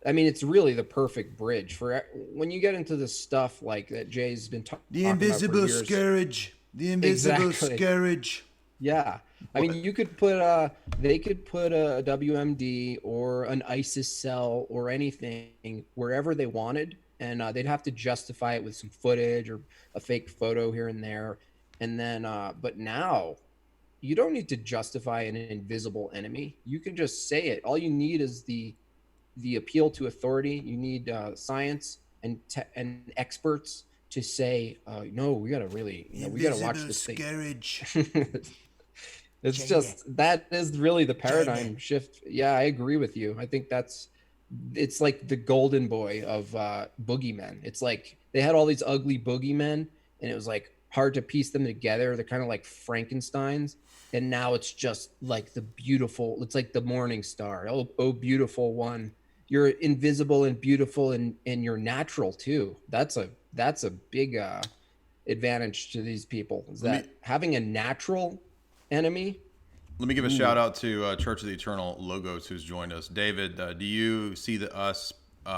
[SPEAKER 10] I mean, it's really the perfect bridge for when you get into the stuff like that Jay's been talking about.
[SPEAKER 9] The invisible scourge. The invisible scourge.
[SPEAKER 10] Yeah, I mean, you could put they could put a WMD or an ISIS cell or anything wherever they wanted, and they'd have to justify it with some footage or a fake photo here and there, and then but now you don't need to justify an invisible enemy. You can just say it. All you need is the appeal to authority. You need science and experts to say, no, we gotta really, we gotta watch this thing. It's just that is really the paradigm shift. Yeah, I agree with you. I think it's like the golden boy of boogeymen. It's like they had all these ugly boogeymen, and it was like hard to piece them together. They're kind of like Frankenstein's, and now it's just like it's like the morning star. Oh, beautiful one. You're invisible and beautiful, and you're natural too. That's a big advantage to these people, is that having a natural enemy.
[SPEAKER 3] Let me give a shout out to Church of the Eternal Logos, who's joined us. David, do you see us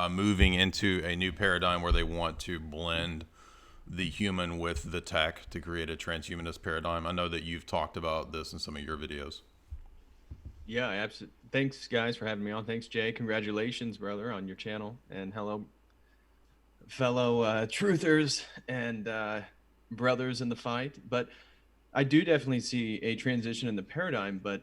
[SPEAKER 3] moving into a new paradigm where they want to blend the human with the tech to create a transhumanist paradigm? I know that you've talked about this in some of your videos.
[SPEAKER 11] Yeah, absolutely. Thanks, guys, for having me on. Thanks, Jay. Congratulations, brother, on your channel. And hello, fellow truthers and brothers in the fight. But I do definitely see a transition in the paradigm, but